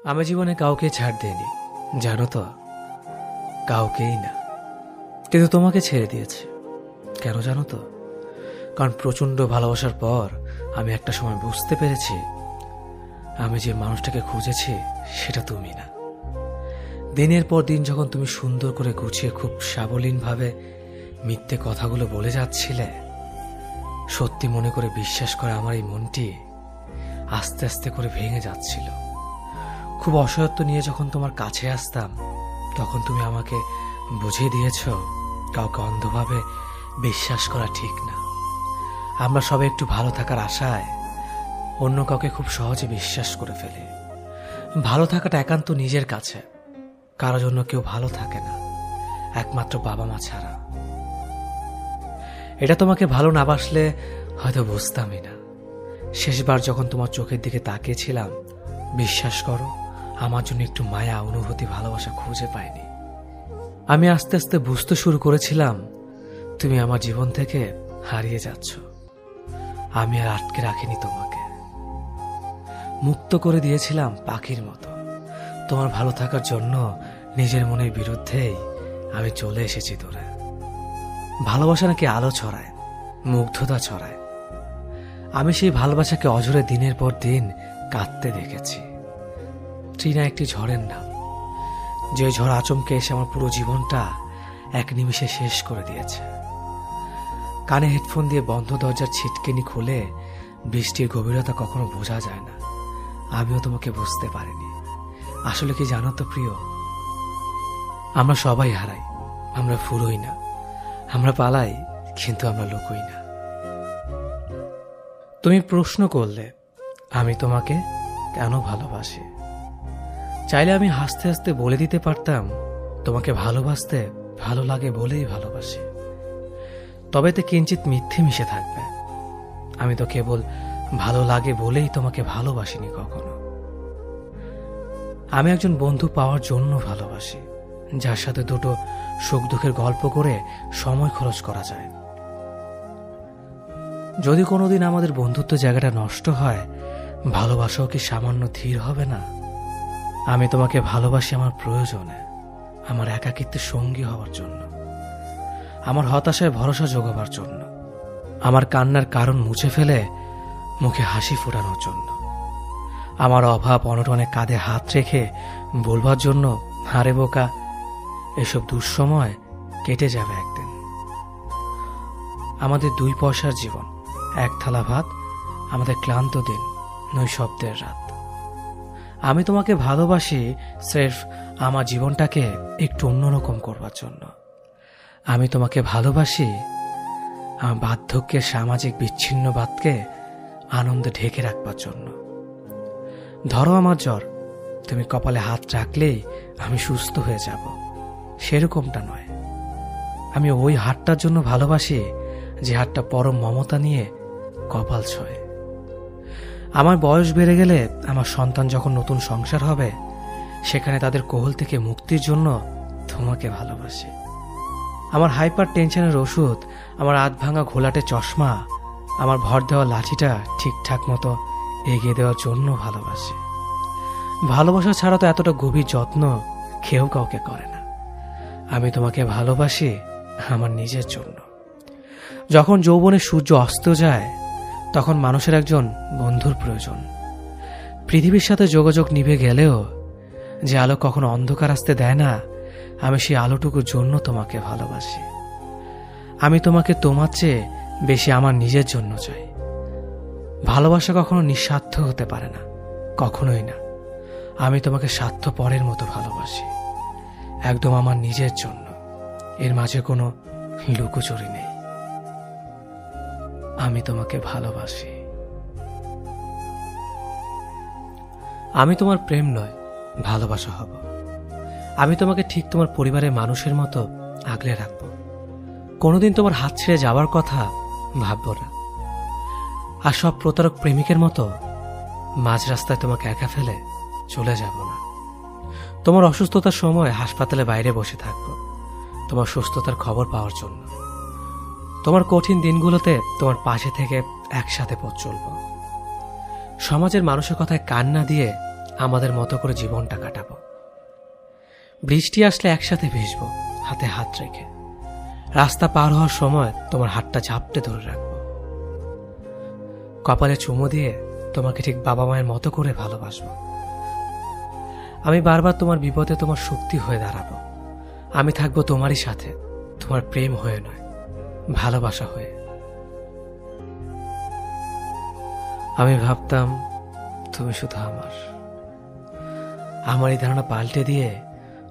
আমি জীবনে কাউকে ছাড় দিইনি, জানো তো, কাউকেই না। কিন্তু তোমাকে ছেড়ে দিয়েছি। কেন জানো তো? কারণ প্রচন্ড ভালোবাসার পর আমি একটা সময় বুঝতে পেরেছি আমি যে মানুষটাকে খুঁজেছি সেটা তুমি না। দিনের পর দিন যখন তুমি সুন্দর করে গুছিয়ে খুব সাবলীনভাবে মিথ্যে কথাগুলো বলে যাচ্ছিলে, সত্যি মনে করে বিশ্বাস করে আমার এই মনটি আস্তে আস্তে করে ভেঙে যাচ্ছিল। খুব অসহায়ত্ব নিয়ে যখন তোমার কাছে আসতাম, তখন তুমি আমাকে বুঝিয়ে দিয়েছ কাউকে অন্ধভাবে বিশ্বাস করা ঠিক না। আমরা সবাই একটু ভালো থাকার আশায় অন্য কাউকে খুব সহজে বিশ্বাস করে ফেলি। ভালো থাকাটা একান্ত নিজের কাছে, কারো জন্য কেউ ভালো থাকে না, একমাত্র বাবা মা ছাড়া। এটা তোমাকে ভালো না বাসলে হয়তো বুঝতামই না। শেষবার যখন তোমার চোখের দিকে তাকিয়েছিলাম, বিশ্বাস করো আমার জন্য একটু মায়া, অনুভূতি, ভালোবাসা খুঁজে পাইনি। আমি আস্তে আস্তে বুঝতে শুরু করেছিলাম তুমি আমার জীবন থেকে হারিয়ে যাচ্ছ। আমি আর আটকে রাখিনি তোমাকে, মুক্ত করে দিয়েছিলাম পাখির মতো। তোমার ভালো থাকার জন্য নিজের মনের বিরুদ্ধেই আমি চলে এসেছি দূরে। ভালোবাসা নাকি আলো ছড়ায়, মুগ্ধতা ছড়ায়। আমি সেই ভালোবাসাকে অঝরে দিনের পর দিন কাঁদতে দেখেছি। ট্রিনা একটি ঝড়ের নাম, যে ঝড় আচমকে এসে আমার পুরো জীবনটা এক নিমিষে শেষ করে দিয়েছে। কানে হেডফোন দিয়ে বন্ধ দরজার ছিটকেনি খুলে বৃষ্টির গভীরতা কখনো বোঝা যায় না। আমিও তোমাকে বুঝতে পারিনি। আসলে কি জানো তো প্রিয়, আমরা সবাই হারাই, আমরা ফুরোই না। আমরা পালাই, কিন্তু আমরা লুকোই না। তুমি প্রশ্ন করলে আমি তোমাকে কেন ভালোবাসি। চাইলে আমি হাসতে হাসতে বলে দিতে পারতাম তোমাকে ভালোবাসতে ভালো লাগে বলেই ভালোবাসি। তবে তো কিঞ্চিত মিথ্যে মিশে থাকবে। আমি তো কেবল ভালো লাগে বলেই তোমাকে ভালোবাসিনি কখনো। আমি একজন বন্ধু পাওয়ার জন্য ভালোবাসি, যার সাথে দুটো সুখ দুঃখের গল্প করে সময় খরচ করা যায়। যদি কোনোদিন আমাদের বন্ধুত্ব জায়গাটা নষ্ট হয়, ভালোবাসাও কি সামান্য ধীর হবে না? আমি তোমাকে ভালোবাসি আমার প্রয়োজনে, আমার একাকিত্বের সঙ্গী হওয়ার জন্য, আমার হতাশায় ভরসা জোগাবার জন্য, আমার কান্নার কারণ মুছে ফেলে মুখে হাসি ফোটানোর জন্য, আমার অভাব অনটনে কাঁধে হাত রেখে বলবার জন্য, হারে বোকা, এসব দুঃসময় কেটে যাবে একদিন। আমাদের 2 পয়সার জীবন, এক থালা ভাত, আমাদের ক্লান্ত দিন, নৈশব্দের রাত। আমি তোমাকে ভালোবাসি স্রেফ আমার জীবনটাকে একটু অন্যরকম করবার জন্য। আমি তোমাকে ভালোবাসি আমার বার্ধক্যের সামাজিক বিচ্ছিন্নবাদকে আনন্দে ঢেকে রাখবার জন্য। ধরো আমার জ্বর, তুমি কপালে হাত রাখলেই আমি সুস্থ হয়ে যাব, সেরকমটা নয়। আমি ওই হাতটার জন্য ভালোবাসি যে হাতটা পরম মমতা নিয়ে কপাল ছোঁয়। আমার বয়স বেড়ে গেলে, আমার সন্তান যখন নতুন সংসার হবে, সেখানে তাদের কোহল থেকে মুক্তির জন্য তোমাকে ভালোবাসি। আমার হাইপার টেনশনের ওষুধ, আমার আধ ভাঙা ঘোলাটে চশমা, আমার ভর দেওয়া লাঠিটা ঠিকঠাক মতো এগিয়ে দেওয়ার জন্য ভালোবাসি। ভালোবাসা ছাড়া তো এতটা গভীর যত্ন কেউ কাউকে করে না। আমি তোমাকে ভালোবাসি আমার নিজের জন্য। যখন যৌবনের সূর্য অস্ত যায়, তখন মানুষের একজন বন্ধুর প্রয়োজন। পৃথিবীর সাথে যোগাযোগ নিভে গেলেও যে আলো কখনো অন্ধকার আসতে দেয় না, আমি সেই আলোটুকুর জন্য তোমাকে ভালোবাসি। আমি তোমাকে তোমার চেয়ে বেশি আমার নিজের জন্য চাই। ভালোবাসা কখনো নিঃস্বার্থ হতে পারে না, কখনোই না। আমি তোমাকে স্বার্থপরের মতো ভালোবাসি, একদম আমার নিজের জন্য। এর মাঝে কোনো লুকোচুরি নেই। আমি তোমাকে ভালোবাসি। আমি তোমার প্রেম নয়, ভালোবাসা হব। আমি তোমাকে ঠিক তোমার পরিবারের মানুষের মতো আগলে রাখবো। কোনোদিন তোমার হাত ছেড়ে যাওয়ার কথা ভাববো না। আর সব প্রতারক প্রেমিকের মতো মাঝ রাস্তায় তোমাকে একা ফেলে চলে যাব না। তোমার অসুস্থতার সময় হাসপাতালে বাইরে বসে থাকবো, তোমার সুস্থতার খবর পাওয়ার জন্য। তোমার কঠিন দিনগুলোতে তোমার পাশে থেকে একসাথে পথ চলব। সমাজের মানুষের কথায় কান না দিয়ে আমাদের মতো করে জীবনটা কাটাবো। বৃষ্টি আসলে একসাথে ভিজবো, হাতে হাত রেখে। রাস্তা পার হওয়ার সময় তোমার হাতটা ঝাপটে ধরে রাখবো। কপালে চুমু দিয়ে তোমাকে ঠিক বাবা মায়ের মতো করে ভালোবাসবো। আমি বারবার তোমার বিপদে তোমার শক্তি হয়ে দাঁড়াবো। আমি থাকবো তোমারই সাথে, তোমার প্রেম হয়ে নয়, ভালোবাসা হয়ে। আমি ভাবতাম তুমি শুধু আমার এই ধারণা পাল্টে দিয়ে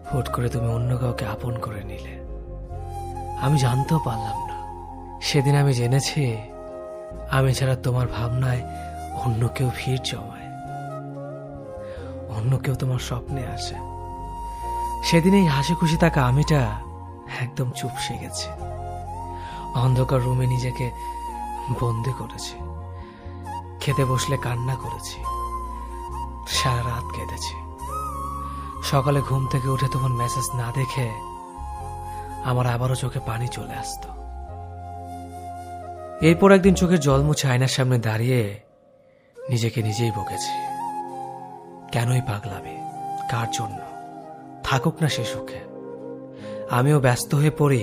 হুট করে তুমি অন্য কাউকে আপন করে নিলে। আমি জানতেও পারলাম না, সেদিন আমি জেনেছি আমি ছাড়া তোমার ভাবনায় অন্য কেউ ভিড় জমায়, অন্য কেউ তোমার স্বপ্নে আসে। সেদিন এই হাসি খুশি থাকা আমিটা একদম চুপসে গেছে। অন্ধকার রুমে নিজেকে বন্দি করেছি। খেতে বসলে কান্না করেছি, সারা রাত কেঁদেছি। সকালে ঘুম থেকে উঠে তোমার মেসেজ না দেখে আমার আবারও চোখে পানি চলে আসতো। এরপর একদিন চোখের জল মুছে আয়নার সামনে দাঁড়িয়ে নিজেকে নিজেই বকেছি, কেনই পাগলামি, কার জন্য? থাকুক না সে সুখে। আমিও ব্যস্ত হয়ে পড়ি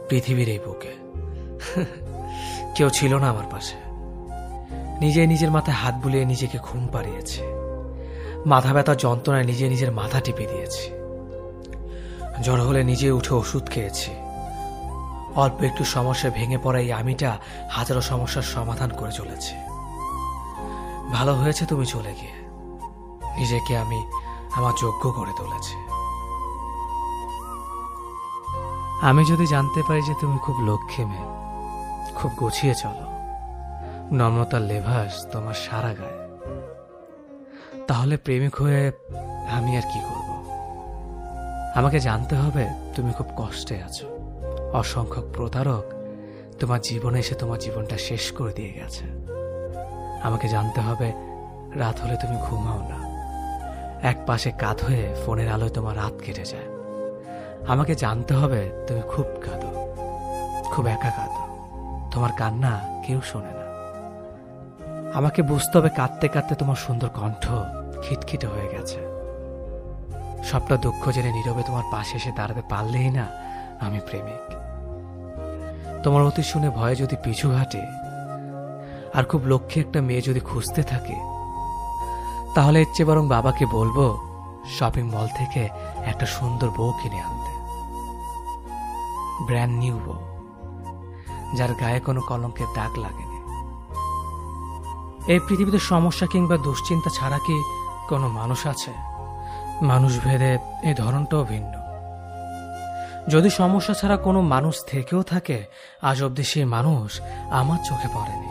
পৃথিবীর এই বুকে। কেউ ছিল না আমার পাশে। নিজের মাথায় হাত বুলিয়ে নিজেকে ঘুম পাড়িয়েছি। মাথা ব্যথা যন্ত্রণায় নিজের মাথা টিপে দিয়েছি। জ্বর হলে নিজে উঠে ওষুধ খেয়েছি। অল্প একটু সমস্যা ভেঙে পড়া এই আমিটা হাজারো সমস্যার সমাধান করে চলেছে। ভালো হয়েছে তুমি চলে গিয়ে, নিজেকে আমি আমার যোগ্য করে তুলেছি। আমি যদি জানতে পারি যে তুমি খুব লক্ষ্মী মেয়ে, খুব গুছিয়ে চলো, নম্রতার লেভাস তোমার সারা গায়ে, তাহলে প্রেমিক হয়ে আমি আর কি করব? আমাকে জানতে হবে তুমি খুব কষ্টে আছো। অসংখ্য প্রতারক তোমার জীবনে এসে তোমার জীবনটা শেষ করে দিয়ে গেছে। আমাকে জানতে হবে রাত হলে তুমি ঘুমাও না, এক পাশে কাঁধ হয়ে ফোনের আলোয় তোমার রাত কেটে যায়। আমাকে জানতে হবে তুমি খুব কাঁদো, খুব একা কাঁদো, তোমার কান্না কেউ শোনে না। আমাকে বুঝতে হবে কাঁদতে কাঁদতে তোমার সুন্দর কণ্ঠ খিটখিটে হয়ে গেছে। সবটা দুঃখ জেনে নীরবে তোমার পাশে এসে দাঁড়াতে পারলেই না আমি প্রেমিক। তোমার অতি শুনে ভয়ে যদি পিছু হাঁটে আর খুব লক্ষ্যে একটা মেয়ে যদি খুঁজতে থাকে, তাহলে এর চেয়ে বরং বাবাকে বলবো শপিং মল থেকে একটা সুন্দর বউ কিনে আনতে, ব্র্যান্ড নিউ বউ, যার গায়ে কোনো কলঙ্কের দাগ লাগেনি। এই পৃথিবীতে সমস্যা কিংবা দুশ্চিন্তা ছাড়া কি কোনো মানুষ আছে? মানুষ ভেদে এই ধরনটাও ভিন্ন। যদি সমস্যা ছাড়া কোনো মানুষ থেকেও থাকে, আজ অব্দি সেই মানুষ আমার চোখে পড়েনি।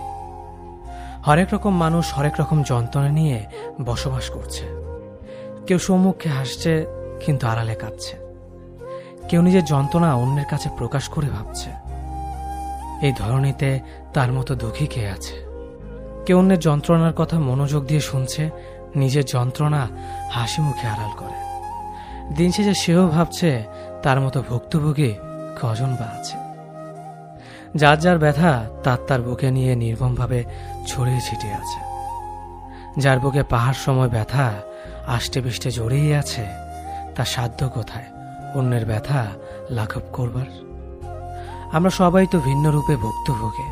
হরেক রকম মানুষ হরেক রকম যন্ত্রণা নিয়ে বসবাস করছে। কেউ সম্মুখে হাসছে কিন্তু আড়ালে কাঁদছে। কেউ নিজের যন্ত্রণা অন্যের কাছে প্রকাশ করে ভাবছে। এই ধরনীতে তার মতো দুঃখী কে আছে? কেউ অন্যের যন্ত্রণার কথা মনোযোগ দিয়ে শুনছে, নিজের যন্ত্রণা হাসি মুখে আড়াল করে। দিন শেষে সেও ভাবছে তার মতো ভুক্তভোগী কজন বা আছে। যার যার ব্যথা তার বুকে নিয়ে নির্মমভাবে ছড়িয়ে ছিটিয়ে আছে। যার বুকে পাহাড় সময় ব্যথা আষ্টে পৃষ্ঠে জড়িয়ে আছে, তার সাধ্য কোথায় অন্যের ব্যথা লাঘব করবার? আমরা সবাই তো ভিন্ন রূপে ভুক্তভোগী,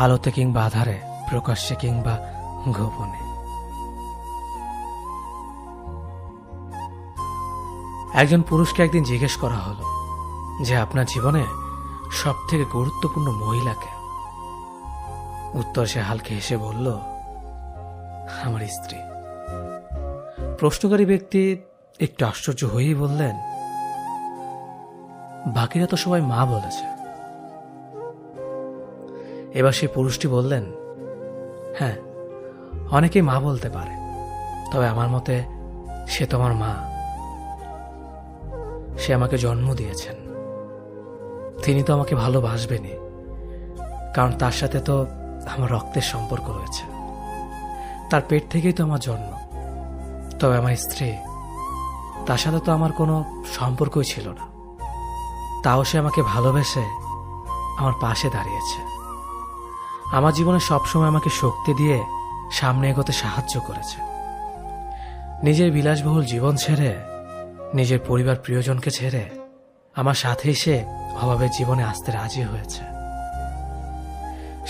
আলোতে কিংবা আধারে, প্রকাশ্যে কিংবা গোপনে। একজন পুরুষকে একদিন জিজ্ঞেস করা হলো যে আপনার জীবনে সব থেকে গুরুত্বপূর্ণ মহিলাকে। উত্তর সে হালকা হেসে বলল, আমার স্ত্রী। প্রশ্নকারী ব্যক্তি একটু আশ্চর্য হয়েই বললেন, বাকিরা তো সবাই মা বলেছে। এবার সেই পুরুষটি বললেন, হ্যাঁ, অনেকেই মা বলতে পারে, তবে আমার মতে সে তোমার মা। সে আমাকে জন্ম দিয়েছেন, তিনি তো আমাকে ভালোবাসবেনই, কারণ তার সাথে তো আমার রক্তের সম্পর্ক রয়েছে। তার পেট থেকেই তো আমার জন্ম। তবে আমার স্ত্রী, তার সাথে তো আমার কোনো সম্পর্কই ছিল না, তাও সে আমাকে ভালোবেসে আমার পাশে দাঁড়িয়েছে। আমার জীবনে সবসময় আমাকে শক্তি দিয়ে সামনে এগোতে সাহায্য করেছে। নিজের বিলাসবহুল জীবন ছেড়ে, নিজের পরিবার প্রিয়জনকে ছেড়ে আমার সাথেই সে অভাবের জীবনে আসতে রাজি হয়েছে।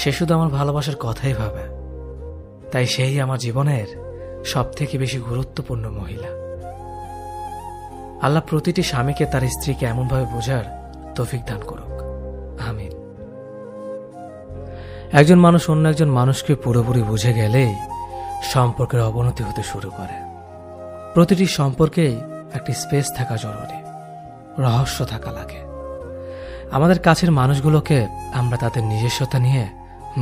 সে শুধু আমার ভালোবাসার কথাই ভাবে, তাই সেই আমার জীবনের সব থেকে বেশি গুরুত্বপূর্ণ মহিলা। আল্লাহ প্রতিটি স্বামীকে তার স্ত্রীকে এমনভাবে বোঝার তৌফিক দান করুক, আমিন। একজন মানুষ অন্য একজন মানুষকে পুরোপুরি বুঝে গেলেই সম্পর্কের অবনতি হতে শুরু করে। প্রতিটি সম্পর্কেই একটি স্পেস থাকা জরুরি, রহস্য থাকা লাগে। আমাদের কাছের মানুষগুলোকে আমরা তাদের নিজস্বতা নিয়ে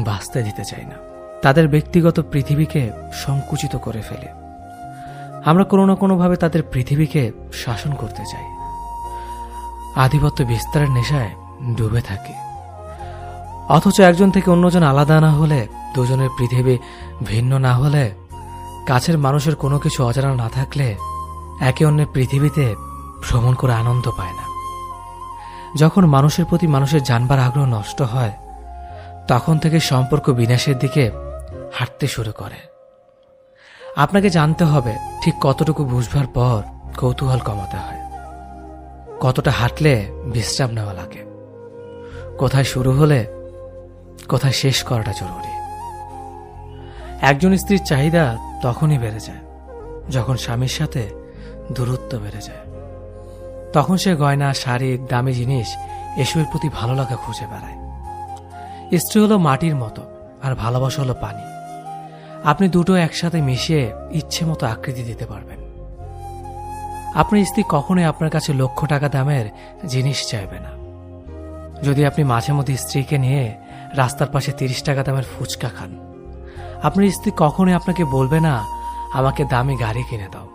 বাঁচতে দিতে চাই না, তাদের ব্যক্তিগত পৃথিবীকে সংকুচিত করে ফেলে। আমরা কোনো না কোনোভাবে তাদের পৃথিবীকে শাসন করতে চাই, আধিপত্য বিস্তারের নেশায় ডুবে থাকি। অথচ একজন থেকে অন্যজন আলাদা না হলে, দুজনের পৃথিবী ভিন্ন না হলে, কাছের মানুষের কোনো কিছু অজানা না থাকলে একে অন্যের পৃথিবীতে ভ্রমণ করে আনন্দ পায় না। যখন মানুষের প্রতি মানুষের জানবার আগ্রহ নষ্ট হয়, তখন থেকে সম্পর্ক বিনাশের দিকে হাঁটতে শুরু করে। আপনাকে জানতে হবে ঠিক কতটুকু বুঝবার পর কৌতূহল কমাতে হয়, কতটা হাঁটলে বিশ্রাম নেওয়া লাগে, কোথায় শুরু হলে কোথায় শেষ করাটা জরুরি। একজন স্ত্রীর চাহিদা তখনই বেড়ে যায় যখন স্বামীর সাথে দূরত্ব বেড়ে যায়। তখন সে গয়না, শাড়ি, দামি জিনিস এসবের প্রতি ভালো লাগা খুঁজে বেড়ায়। স্ত্রী হলো মাটির মতো, আর ভালোবাসা হলো পানি। আপনি দুটো একসাথে মিশিয়ে ইচ্ছে মতো আকৃতি দিতে পারবেন। আপনার স্ত্রী কখনোই আপনার কাছে লক্ষ টাকা দামের জিনিস চাইবে না। যদি আপনি মাঝে মধ্যে স্ত্রীকে নিয়ে রাস্তার পাশে 30 টাকা দামের ফুচকা খান, আপনার স্ত্রী কখনোই আপনাকে বলবে না আমাকে দামি গাড়ি কিনে দাও।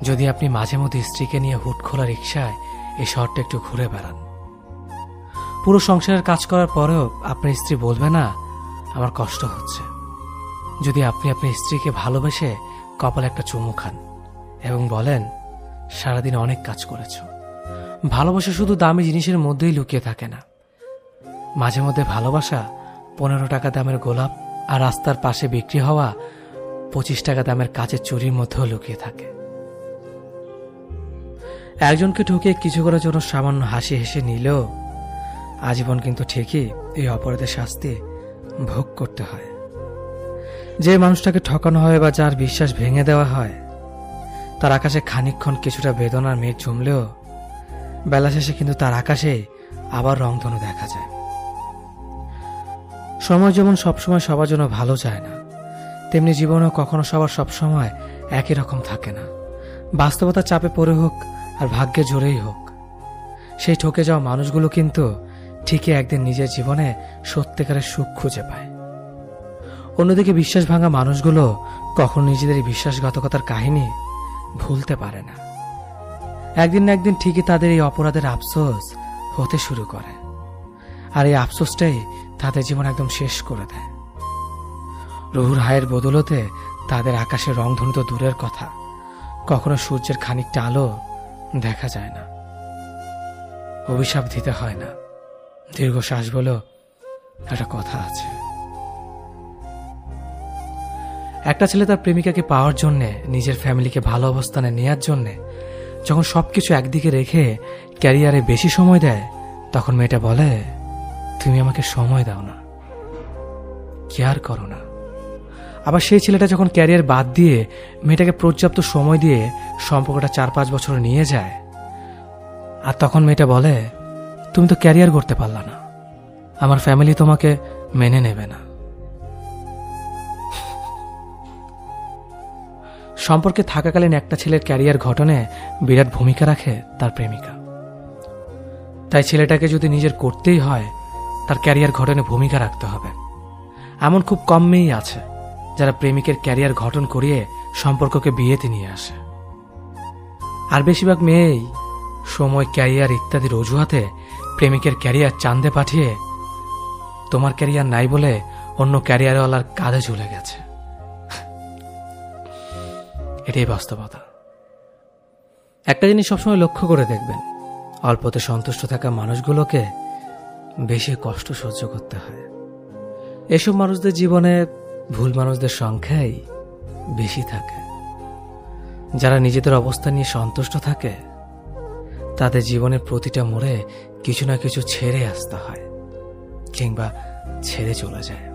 যদি আপনি মাঝে মধ্যে স্ত্রীকে নিয়ে হুট খোলা রিক্সায় এই শহরটা একটু ঘুরে বেড়ান, পুরো সংসারের কাজ করার পরেও আপনার স্ত্রী বলবে না আমার কষ্ট হচ্ছে। যদি আপনি আপনার স্ত্রীকে ভালোবেসে কপালে একটা চুমু খান এবং বলেন সারাদিন অনেক কাজ করেছ। ভালোবাসা শুধু দামি জিনিসের মধ্যেই লুকিয়ে থাকে না, মাঝে মধ্যে ভালোবাসা 15 টাকা দামের গোলাপ আর রাস্তার পাশে বিক্রি হওয়া 25 টাকা দামের কাচের চুরির মধ্যেও লুকিয়ে থাকে। একজনকে ঠকিয়ে কিছু করার জন্য সামান্য হাসি হেসে নিলেও আজীবন কিন্তু ঠিকই এই অপরাধের শাস্তি ভোগ করতে হয়। যে মানুষটাকে ঠকানো হয় বা যার বিশ্বাস ভেঙে দেওয়া হয়, তার আকাশে খানিকক্ষণ কিছুটা বেদনার মেঘ জমলেও বেলা শেষে কিন্তু তার আকাশে আবার রংধনু দেখা যায়। সময় যেমন সবসময় সবার জন্য ভালো যায় না, তেমনি জীবনেও কখনো সবার সবসময় একই রকম থাকে না। বাস্তবতার চাপে পড়ে হোক আর ভাগ্যে জোরেই হোক, সেই ঠকে যাওয়া মানুষগুলো কিন্তু ঠিকই একদিন নিজের জীবনে সত্যিকারের সুখ খুঁজে পায়। অন্যদিকে বিশ্বাস ভাঙা মানুষগুলো কখনো নিজেদের এই বিশ্বাসঘাতকতার কাহিনী ভুলতে পারে না। একদিন না একদিন ঠিকই তাদের এই অপরাধের আফসোস হতে শুরু করে, আর এই আফসোসটাই তাদের জীবন একদম শেষ করে দেয়। রুহুর হায়ের বদলতে তাদের আকাশের রংধনু তো দূরের কথা, কখনো সূর্যের খানিকটা আলো দেখা যায় না। অভিশাপ দিতে হয় না, দীর্ঘশ্বাস বলেও একটা কথা আছে। একটা ছেলে তার প্রেমিকাকে পাওয়ার জন্যে, নিজের ফ্যামিলিকে ভালো অবস্থানে নেয়ার জন্যে যখন সবকিছু একদিকে রেখে ক্যারিয়ারে বেশি সময় দেয়, তখন মেয়েটা বলে তুমি আমাকে সময় দাও না, কেয়ার করো না। আবার সেই ছেলেটা যখন ক্যারিয়ার বাদ দিয়ে মেয়েটাকে পর্যাপ্ত সময় দিয়ে সম্পর্কটা 4-5 বছর নিয়ে যায়, আর তখন মেয়েটা বলে তুমি তো ক্যারিয়ার করতে পারলা না, আমার ফ্যামিলি তোমাকে মেনে নেবে না। সম্পর্কে থাকাকালীন একটা ছেলের ক্যারিয়ার গঠনে বিরাট ভূমিকা রাখে তার প্রেমিকা। তাই ছেলেটাকে যদি নিজের করতেই হয়, তার ক্যারিয়ার গঠনে ভূমিকা রাখতে হবে। এমন খুব কম মেয়েই আছে যারা প্রেমিকের ক্যারিয়ার গঠন করিয়ে সম্পর্ককে বিয়েতে নিয়ে আসে। আর বেশিরভাগ মেয়েই সময়, ক্যারিয়ার ইত্যাদির অজুহাতে প্রেমিকের ক্যারিয়ার চাঁদে পাঠিয়ে তোমার ক্যারিয়ার নাই বলে অন্য ক্যারিয়ারওয়ালার কাঁধে ঝুলে গেছে। এটাই বাস্তবতা। একটা জিনিস সবসময় লক্ষ্য করে দেখবেন, অল্পতে সন্তুষ্ট থাকা মানুষগুলোকে বেশি কষ্ট সহ্য করতে হয়। এসব মানুষদের জীবনে ভুল মানুষদের সংখ্যাই বেশি থাকে। যারা নিজেদের অবস্থা নিয়ে সন্তুষ্ট থাকে তাদের জীবনের প্রতিটা মোড়ে কিছু না কিছু ছেড়ে আসতে হয় কিংবা ছেড়ে চলে যায়।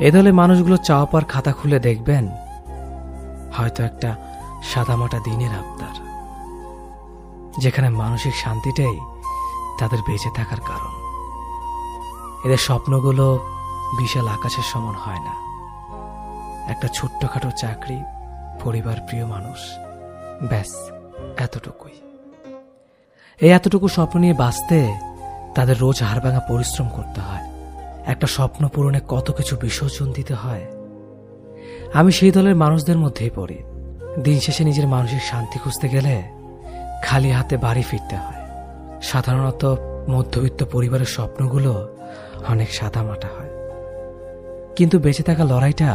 এ দলে মানুষগুলো চাওয়া পাওয়ার খাতা খুলে দেখবেন হয়তো একটা সাদামাটা দিনের আবদার, যেখানে মানসিক শান্তিটাই তাদের বেঁচে থাকার কারণ। এদের স্বপ্নগুলো বিশাল আকাশের সমান হয় না। একটা ছোট্টখাটো চাকরি, পরিবার, প্রিয় মানুষ, ব্যাস এতটুকুই। এই এতটুকু স্বপ্ন নিয়ে বাঁচতে তাদের রোজ হাড়ভাঙা পরিশ্রম করতে হয়। একটা স্বপ্ন পূরণে কত কিছু বিসর্জন দিতে হয়। আমি সেই দলের মানুষদের মধ্যেই পড়ি। দিন শেষে নিজের মানসিক শান্তি খুঁজতে গেলে খালি হাতে বাড়ি ফিরতে হয়। সাধারণত মধ্যবিত্ত পরিবারের স্বপ্নগুলো অনেক সাদামাটা হয়, কিন্তু বেঁচে থাকা লড়াইটা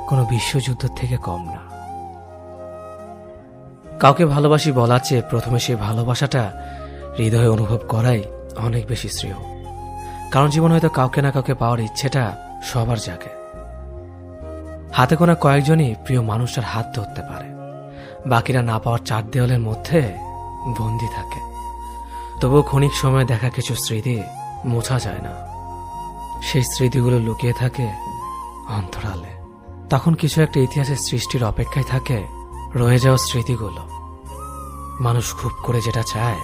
কোনো বিশ্বযুদ্ধ থেকে কম না। কাউকে ভালোবাসি বলার চেয়ে প্রথমে সেই ভালোবাসাটা হৃদয়ে অনুভব করাই অনেক বেশি শ্রেয়। কারণ জীবন হয়তো কাউকে না কাউকে পাওয়ার ইচ্ছেটা সবার জাগে। হাতে গোনা কয়েকজনই প্রিয় মানুষটার হাত ধরতে পারে, বাকিরা না পাওয়ার চার দেওয়ালের মধ্যে বন্দি থাকে। তবুও ক্ষণিক সময় দেখা কিছু স্মৃতি মোছা যায় না। সেই স্মৃতিগুলো লুকিয়ে থাকে অন্তরালে। তখন কিছু একটা ইতিহাসের সৃষ্টির অপেক্ষায় থাকে রয়ে যাওয়া স্মৃতিগুলো। মানুষ খুব করে যেটা চায়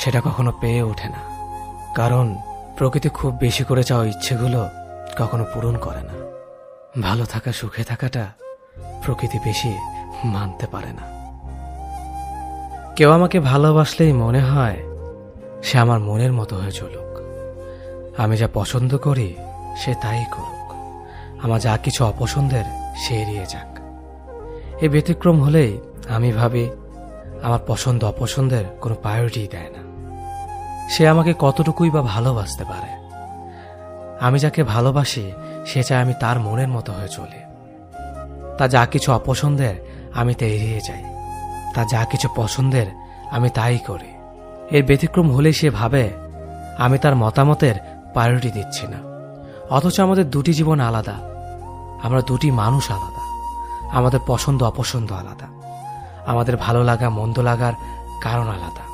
সেটা কখনো পেয়ে ওঠে না, কারণ প্রকৃতি খুব বেশি করে চাওয়া ইচ্ছেগুলো কখনো পূরণ করে না। ভালো থাকা, সুখে থাকাটা প্রকৃতি বেশি মানতে পারে না। কেউ আমাকে ভালোবাসলেই মনে হয় সে আমার মনের মতো হয়ে চলুক। আমি যা পছন্দ করি সে তাই করুক, আমার যা কিছু অপছন্দের সে এড়িয়ে যাক। এই ব্যতিক্রম হলেই আমি ভাবি আমার পছন্দ অপছন্দের কোনো প্রায়োরিটি দেয় না। সে আমাকে কতটুকুই বা ভালোবাসতে পারে। আমি যাকে ভালোবাসি সে চায় আমি তার মনের মতো হয়ে চলি। তা যা কিছু অপছন্দের আমি তা এড়িয়ে যাই, তা যা কিছু পছন্দের আমি তাই করি। এর ব্যতিক্রম হলেই সে ভাবে আমি তার মতামতের প্রায়োরিটি দিচ্ছি না। অথচ আমাদের দুটি জীবন আলাদা, আমরা দুটি মানুষ আলাদা, আমাদের পছন্দ অপছন্দ আলাদা, আমাদের ভালো লাগা মন্দ লাগার কারণ আলাদা,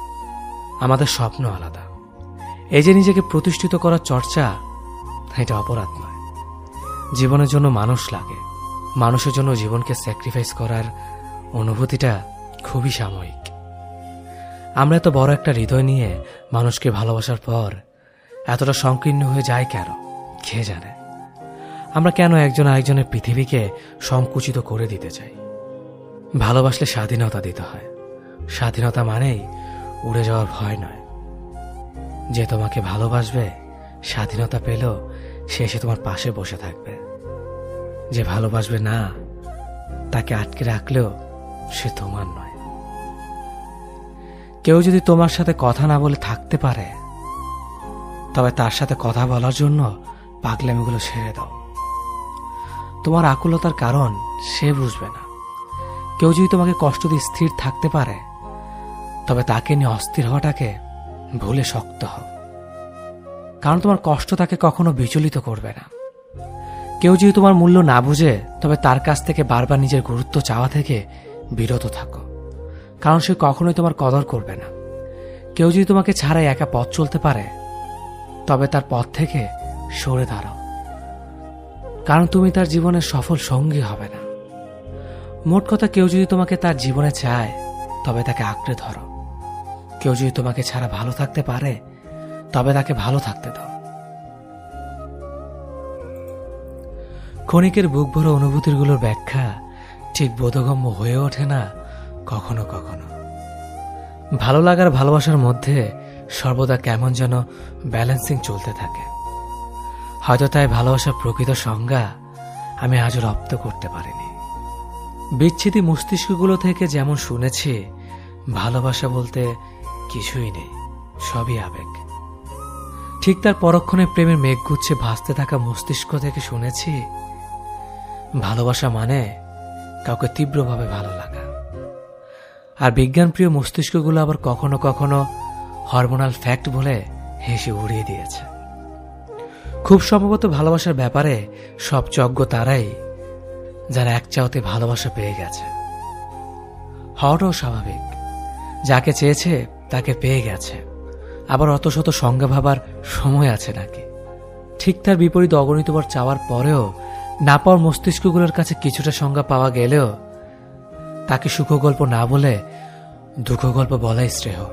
আমাদের স্বপ্ন আলাদা। এই যে নিজেকে প্রতিষ্ঠিত করার চর্চা, এটা অপরাধ নয়। জীবনের জন্য মানুষ লাগে, মানুষের জন্য জীবনকে স্যাক্রিফাইস করার অনুভূতিটা খুবই সাময়িক। আমরা এত বড় একটা হৃদয় নিয়ে মানুষকে ভালোবাসার পর এতটা সংকীর্ণ হয়ে যায় কেন, কে জানে। আমরা কেন একজন আরেকজনের পৃথিবীকে সংকুচিত করে দিতে চাই? ভালোবাসলে স্বাধীনতা দিতে হয়। স্বাধীনতা মানেই উড়ে যাওয়ার ভয় নয়। যে তোমাকে ভালোবাসবে স্বাধীনতা পেলেও সে এসে তোমার পাশে বসে থাকবে। যে ভালোবাসবে না, তাকে আটকে রাখলেও সে তোমার নয়। কেউ যদি তোমার সাথে কথা না বলে থাকতে পারে, তবে তার সাথে কথা বলার জন্য পাগলামিগুলো ছেড়ে দাও। তোমার আকুলতার কারণ সে বুঝবে না। কেউ যদি তোমাকে কষ্ট দিয়ে স্থির থাকতে পারে, তবে তাকে নিয়ে অস্থির হওয়াটাকে ভুলে শক্ত হও। কারণ তোমার কষ্ট তাকে কখনো বিচলিত করবে না। কেউ যদি তোমার মূল্য না বুঝে, তবে তার কাছ থেকে বারবার নিজের গুরুত্ব চাওয়া থেকে বিরত থাকো, কারণ সে কখনোই তোমার কদর করবে না। কেউ যদি তোমাকে ছাড়াই একা পথ চলতে পারে, তবে তার পথ থেকে সরে দাঁড়াও, কারণ তুমি তার জীবনের সফল সঙ্গী হবে না। মোট কথা, কেউ যদি তোমাকে তার জীবনে চায়, তবে তাকে আঁকড়ে ধরো। কেউ যদি তোমাকে ছাড়া ভালো থাকতে পারে, তবে তাকে ভালো থাকতে দাও। ক্ষণিকের বুক ভরা অনুভূতিগুলোর ব্যাখ্যা ঠিক বোধগম্য হয়ে ওঠে না কখনো কখনো। ভালো লাগার ভালোবাসার মধ্যে সর্বদা কেমন যেন ব্যালেন্সিং চলতে থাকে। হয়তো তাই ভালোবাসার প্রকৃত সংজ্ঞা আমি আজও রপ্ত করতে পারিনি। বিচ্ছেদী মস্তিষ্কগুলো থেকে যেমন শুনেছি ভালোবাসা বলতে কিছুই নেই, সবই আবেগ, ঠিক তার পরক্ষণে প্রেমের মেঘগুচ্ছে ভাসতে থাকা মস্তিষ্ক থেকে শুনেছি ভালোবাসা মানে কাউকে তীব্রভাবে ভালো লাগা। আর বিজ্ঞানপ্রিয় মস্তিষ্কগুলো আবার কখনো কখনো হরমোনাল ফ্যাক্ট বলে হেসে উড়িয়ে দিয়েছে। খুব সম্ভবত ভালোবাসার ব্যাপারে সব যজ্ঞ তারাই যারা এক চাওতে ভালোবাসা পেয়ে গেছে। হওয়াটাও স্বাভাবিক। যাকে চেয়েছে তাকে পেয়ে গেছে, আবার অত শত সংজ্ঞা ভাবার সময় আছে নাকি? ঠিক তার বিপরীত অগণিতবার চাওয়ার পরেও না পাওয়ার মস্তিষ্কগুলোর কাছে কিছুটা সংজ্ঞা পাওয়া গেলেও তাকে সুখগল্প না বলে দুঃখ গল্প বলাই শ্রেয়।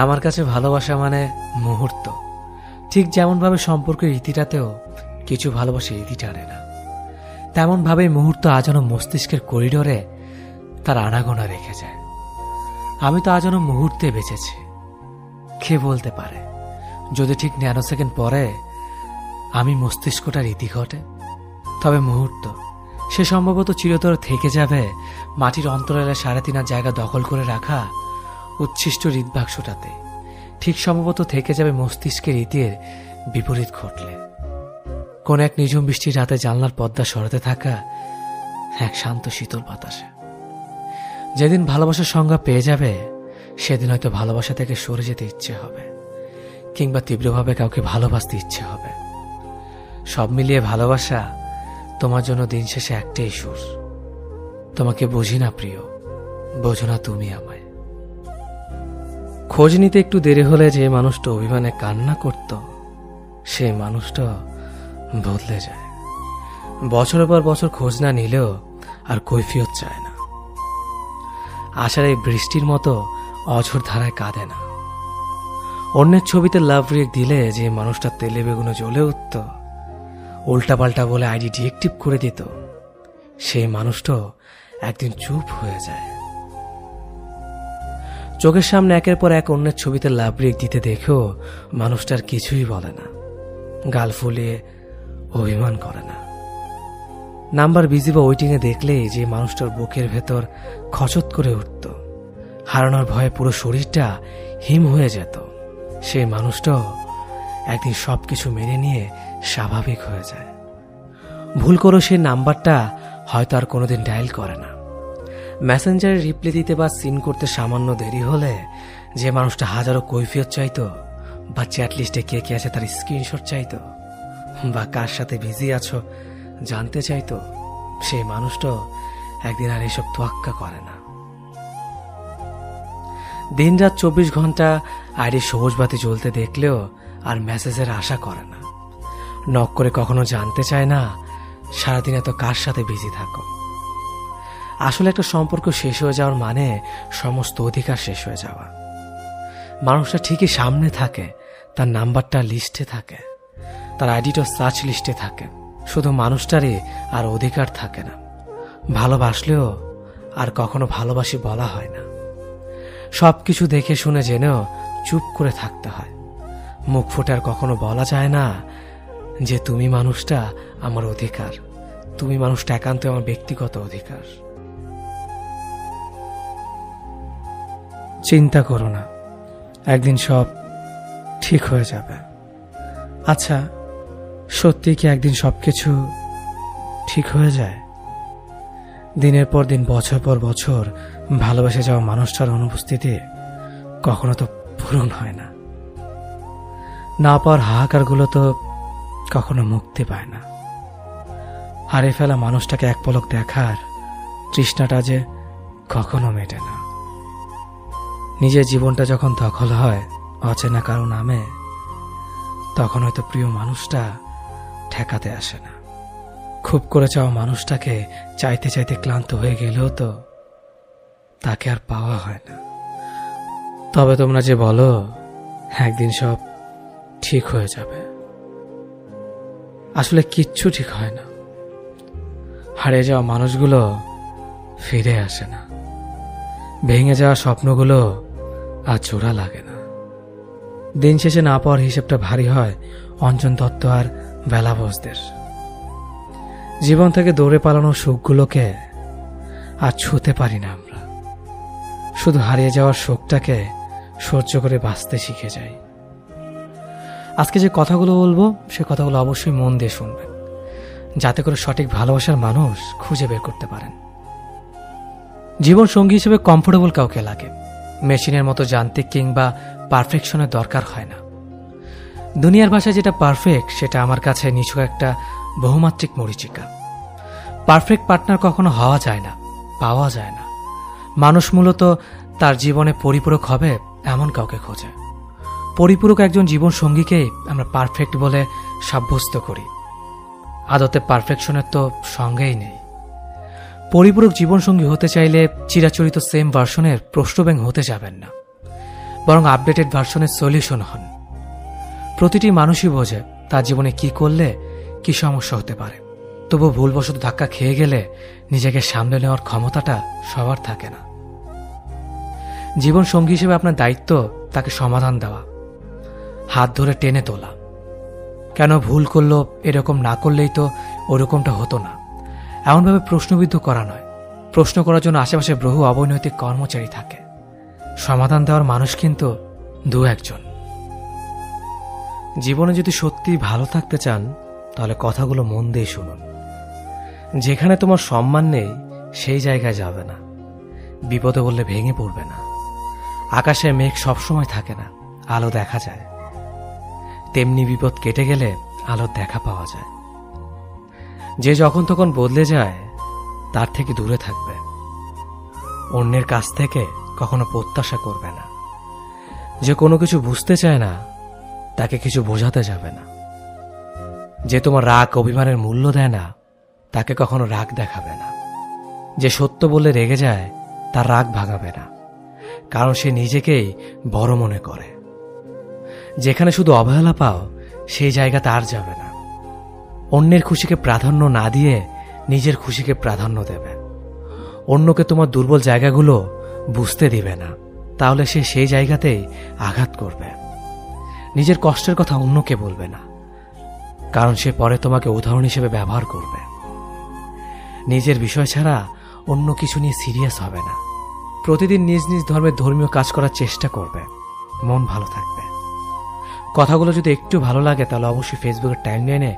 আমার কাছে ভালোবাসা মানে মুহূর্ত। ঠিক যেমনভাবে সম্পর্কের রীতিটাতেও কিছু ভালোবাসা রীতি টানে না, তেমনভাবে মুহূর্ত আজও মস্তিষ্কের করিডোরে তার আনাগোনা রেখে যায়। আমি তো আজও মুহূর্তে বেঁচেছি। কে বলতে পারে যদি ঠিক ন্যানোসেকেন্ড পরে আমি মস্তিষ্কটা রীতি ঘটে? তবে মুহূর্ত সে সম্ভবত চিরতর থেকে যাবে মাটির অন্তরালে 3.5 জায়গা দখল করে রাখা উচ্ছিষ্ট হৃদবাক্সটাতে। ঠিক সম্ভবত থেকে যাবে মস্তিষ্কের রীতির বিপরীত ঘটলে কোন এক নিঝুম বৃষ্টির রাতে জানলার পর্দা সরাতে থাকা এক শান্ত শীতল বাতাসে। যেদিন ভালোবাসার সংজ্ঞা পেয়ে যাবে সেদিন হয়তো ভালোবাসা থেকে সরে যেতে ইচ্ছে হবে, কিংবা তীব্রভাবে কাউকে ভালোবাসতে ইচ্ছে হবে। সব মিলিয়ে ভালোবাসা তোমার জন্য দিন শেষে একটাই সুর, তোমাকে বুঝি না প্রিয়, বোঝো না তুমি আমায়। খোঁজ নিতে একটু দেরি হলে যে মানুষটা অভিমানে কান্না করত, সে মানুষটা বদলে যায়। বছরের পর বছর খোঁজ না নিলেও আর কৈফিয়ত চায় না। আশার এই বৃষ্টির মতো অঝোর ধারায় কাঁদে না। অন্যের ছবিতে লাভ রিয়েক্ট দিলে যে মানুষটা তেলে বেগুনে জ্বলে উঠত, উল্টাপাল্টা বলে আইডি ডিএক্টিভ করে দিত, সেই মানুষটা একদিন চুপ হয়ে যায়। চোখের সামনে একের পর এক অন্যের ছবিতে লাভ রিয়েক্ট দিতে দেখেও মানুষটার কিছুই বলে না, গাল ফুলিয়ে অভিমান করে না। নাম্বার বিজি বা ওয়েটিংয়ে দেখলেই যে মানুষটার বুকের ভেতর খচত করে উঠত, হারানোর ভয়ে পুরো শরীরটা হিম হয়ে যেত, সেই মানুষটাও একদিন সবকিছু মেনে নিয়ে স্বাভাবিক হয়ে যায়। ভুল করে সেই নাম্বারটা হয়তো আর কোনোদিন ডায়াল করে না। মেসেঞ্জারে রিপ্লাই দিতে বা সিন করতে সামান্য দেরি হলে যে মানুষটা হাজারো কৈফিয়ত চাইতো, বা চ্যাট লিস্টে কে কে আছে তার স্ক্রিনশট চাইতো, বা কার সাথে বিজি আছো জানতে চাইতো, সেই মানুষটা একদিন আর এসব তোয়াক্কা করে না। দিন রাত 24 ঘন্টা আইডি সবুজ বাতি জ্বলতে দেখলেও আর মেসেজের আশা করে না। নক করে কখনো জানতে চায় না সারাদিন এত কার সাথে বিজি থাকো। আসলে একটা সম্পর্ক শেষ হয়ে যাওয়ার মানে সমস্ত অধিকার শেষ হয়ে যাওয়া। মানুষটা ঠিকই সামনে থাকে, তার নাম্বারটা লিস্টে থাকে, তার আইডিটা সার্চ লিস্টে থাকে, শুধু মানুষটারই আর অধিকার থাকে না। ভালোবাসলেও আর কখনো ভালোবাসি বলা হয় না। সবকিছু দেখে শুনে জেনেও চুপ করে থাকতে হয়। মুখ ফুটে আর কখনো বলা যায় না যে তুমি মানুষটা আমার অধিকার, তুমি মানুষটা একান্ত আমার ব্যক্তিগত অধিকার। চিন্তা করো না, একদিন সব ঠিক হয়ে যাবে। আচ্ছা, সত্যি কি একদিন সবকিছু ঠিক হয়ে যায়? দিনের পর দিন, বছর পর বছর ভালোবেসে যাওয়া মানুষটার অনুপস্থিতি কখনো তো পূরণ হয় না। না পাওয়ার হাহাকারগুলো তো কখনো মুক্তি পায় না। হারিয়ে ফেলা মানুষটাকে এক পলক দেখার তৃষ্ণাটা যে কখনো মেটে না। নিজের জীবনটা যখন দখল হয় অচেনা কারো নামে, তখন হয়তো প্রিয় মানুষটা ঠেকাতে আসে না। খুব করে চাওয়া মানুষটাকে চাইতে চাইতে ক্লান্ত হয়ে গেলেও তো তাকে আর পাওয়া হয় না। তবে তোমরা যে বলো একদিন সব ঠিক হয়ে যাবে, আসলে কিচ্ছু ঠিক হয় না। হারিয়ে যাওয়া মানুষগুলো ফিরে আসে না, ভেঙে যাওয়া স্বপ্নগুলো আর জোড়া লাগে না। দিন শেষে না পাওয়ার হিসেবটা ভারী হয় অঞ্জন দত্ত আর বেলা বোসদের। জীবন থেকে দৌড়ে পালানোর সুখগুলোকে আর ছুঁতে পারি না আমরা, শুধু হারিয়ে যাওয়ার শোকটাকে সহ্য করে বাঁচতে শিখে যাই। আজকে যে কথাগুলো বলবো সে কথাগুলো অবশ্যই মন দিয়ে শুনবেন, যাতে করে সঠিক ভালোবাসার মানুষ খুঁজে বের করতে পারেন। জীবন সঙ্গী হিসেবে কমফোর্টেবল কাউকে লাগে, মেশিনের মতো যান্ত্রিক কিংবা পারফেকশনের দরকার হয় না। দুনিয়ার ভাষায় যেটা পারফেক্ট সেটা আমার কাছে নিছক একটা বহুমাত্রিক মরীচিকা। পারফেক্ট পার্টনার কখনো হওয়া যায় না, পাওয়া যায় না। মানুষ মূলত তার জীবনে পরিপূরক হবে এমন কাউকে খোঁজে। পরিপূরক একজন জীবন সঙ্গীকেই আমরা পারফেক্ট বলে সাব্যস্ত করি। আদতে পারফেকশনের তো সঙ্গেই নেই। পরিপূরক জীবনসঙ্গী হতে চাইলে চিরাচরিত সেম ভার্সনের প্রশ্নব্যাং হতে যাবেন না, বরং আপডেটেড ভার্সনের সলিউশন হন। প্রতিটি মানুষই বোঝে তার জীবনে কি করলে কি সমস্যা হতে পারে, তবু ভুলবশত ধাক্কা খেয়ে গেলে নিজেকে সামলে নেওয়ার ক্ষমতাটা সবার থাকে না। জীবন সঙ্গী হিসেবে আপনার দায়িত্ব তাকে সমাধান দেওয়া, হাত ধরে টেনে তোলা। কেন ভুল করলো, এরকম না করলেই তো ওরকমটা হতো না, এমনভাবে প্রশ্নবিদ্ধ করা নয়। প্রশ্ন করার জন্য আশেপাশে বহু অবৈনৈতিক কর্মচারী থাকে, সমাধান দেওয়ার মানুষ কিন্তু দু একজন। জীবনে যদি সত্যি ভালো থাকতে চান তাহলে কথাগুলো মন দিয়ে শুনুন। যেখানে তোমার সম্মান নেই সেই জায়গায় যাবে না। বিপদে বললে ভেঙে পড়বে না। আকাশে মেঘ সবসময় থাকে না, আলো দেখা যায়। তেমনি বিপদ কেটে গেলে আলোর দেখা পাওয়া যায়। যে যখন তখন বদলে যায় তার থেকে দূরে থাকবে। অন্যের কাছ থেকে কখনো প্রত্যাশা করবে না। যে কোনো কিছু বুঝতে চায় না তাকে কিছু বোঝাতে যাবে না। যে তোমার রাগ অভিমানের মূল্য দেয় না তাকে কখনো রাগ দেখাবে না। যে সত্য বলে রেগে যায় তার রাগ ভাঙাবে না, কারণ সে নিজেকেই বড় মনে করে। যেখানে শুধু অবহেলা পাও সেই জায়গাতে আর যাবে না। অন্যের খুশিকে প্রাধান্য না দিয়ে নিজের খুশিকে প্রাধান্য দেবে। অন্যকে তোমার দুর্বল জায়গাগুলো বুঝতে দিবে না, তাহলে সে সেই জায়গাতেই আঘাত করবে। নিজের কষ্টের কথা অন্যকে বলবে না, কারণ সে পরে তোমাকে উদাহরণ হিসেবে ব্যবহার করবে। নিজের বিষয় ছাড়া অন্য কিছু নিয়ে সিরিয়াস হবে না। প্রতিদিন নিজ নিজ ধর্মের ধর্মীয় কাজ করার চেষ্টা করবে, মন ভালো থাকবে। কথাগুলো যদি একটু ভালো লাগে তাহলে অবশ্যই ফেসবুকের টাইমলাইনে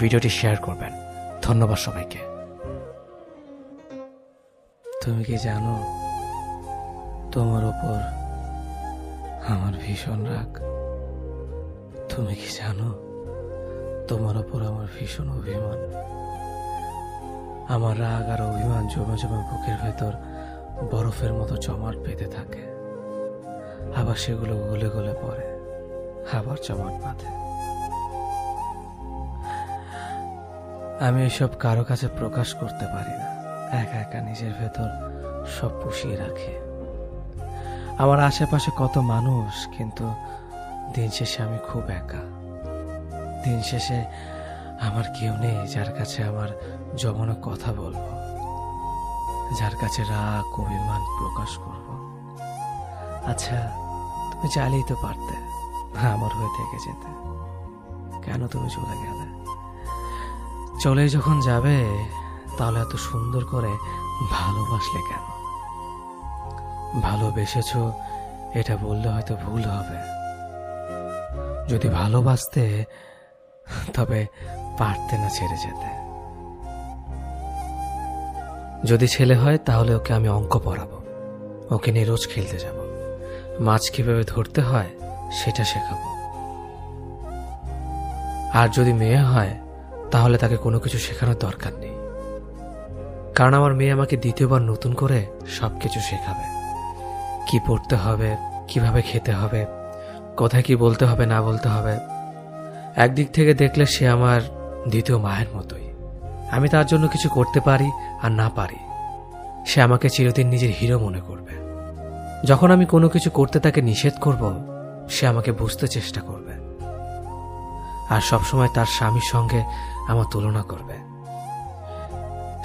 ভিডিওটি শেয়ার করবেন। ধন্যবাদ সবাইকে। তুমি কি জানো তোমার উপর আমার ভীষণ রাগ? তুমি কি জানো তোমার উপর আমার ভীষণ অভিমান? আমার রাগ আর অভিমান জমে জমে বুকের ভেতর বরফের মতো জমাট বেঁধে থাকে। আবার সেগুলো গলে গলে পড়ে, আবার জমাট বাঁধে। আমি এসব কারো কাছে প্রকাশ করতে পারি না, একা একা নিজের ভেতর সব পুষিয়ে রাখি। আমার আশেপাশে কত মানুষ, কিন্তু দিন শেষে আমি খুব একা। দিন শেষে আমার কেউ নেই যার কাছে আমার জমানো কথা বলবো, যার কাছে রাগ অভিমান প্রকাশ করব। আচ্ছা, তুমি চাইলেই তো পারতে আমার হয়ে থেকে যেতে। কেন তুমি চলে গেলে? চলে যখন যাবে তাহলে এত সুন্দর করে ভালোবাসলে কেন? ভালোবেসেছ এটা বললে হয়তো ভুল হবে। যদি ভালোবাসতে তবে পারতে না ছেড়ে যেতে। যদি ছেলে হয় তাহলে ওকে আমি অঙ্ক পড়াবো, ওকে নিয়ে রোজ খেলতে যাব, মাছ কিভাবে ধরতে হয় সেটা শেখাবো। আর যদি মেয়ে হয় তাহলে তাকে কোনো কিছু শেখানোর দরকার নেই, কারণ আমার মেয়ে আমাকে দ্বিতীয়বার নতুন করে সবকিছু শেখাবে। কি পড়তে হবে, কিভাবে খেতে হবে, কোথায় কি বলতে হবে না বলতে হবে। একদিক থেকে দেখলে সে আমার দ্বিতীয় মায়ের মতোই। আমি তার জন্য কিছু করতে পারি আর না পারি, সে আমাকে চিরদিন নিজের হিরো মনে করবে। যখন আমি কোনো কিছু করতে তাকে নিষেধ করব, সে আমাকে বুঝতে চেষ্টা করবে আর সবসময় তার স্বামীর সঙ্গে আমার তুলনা করবে।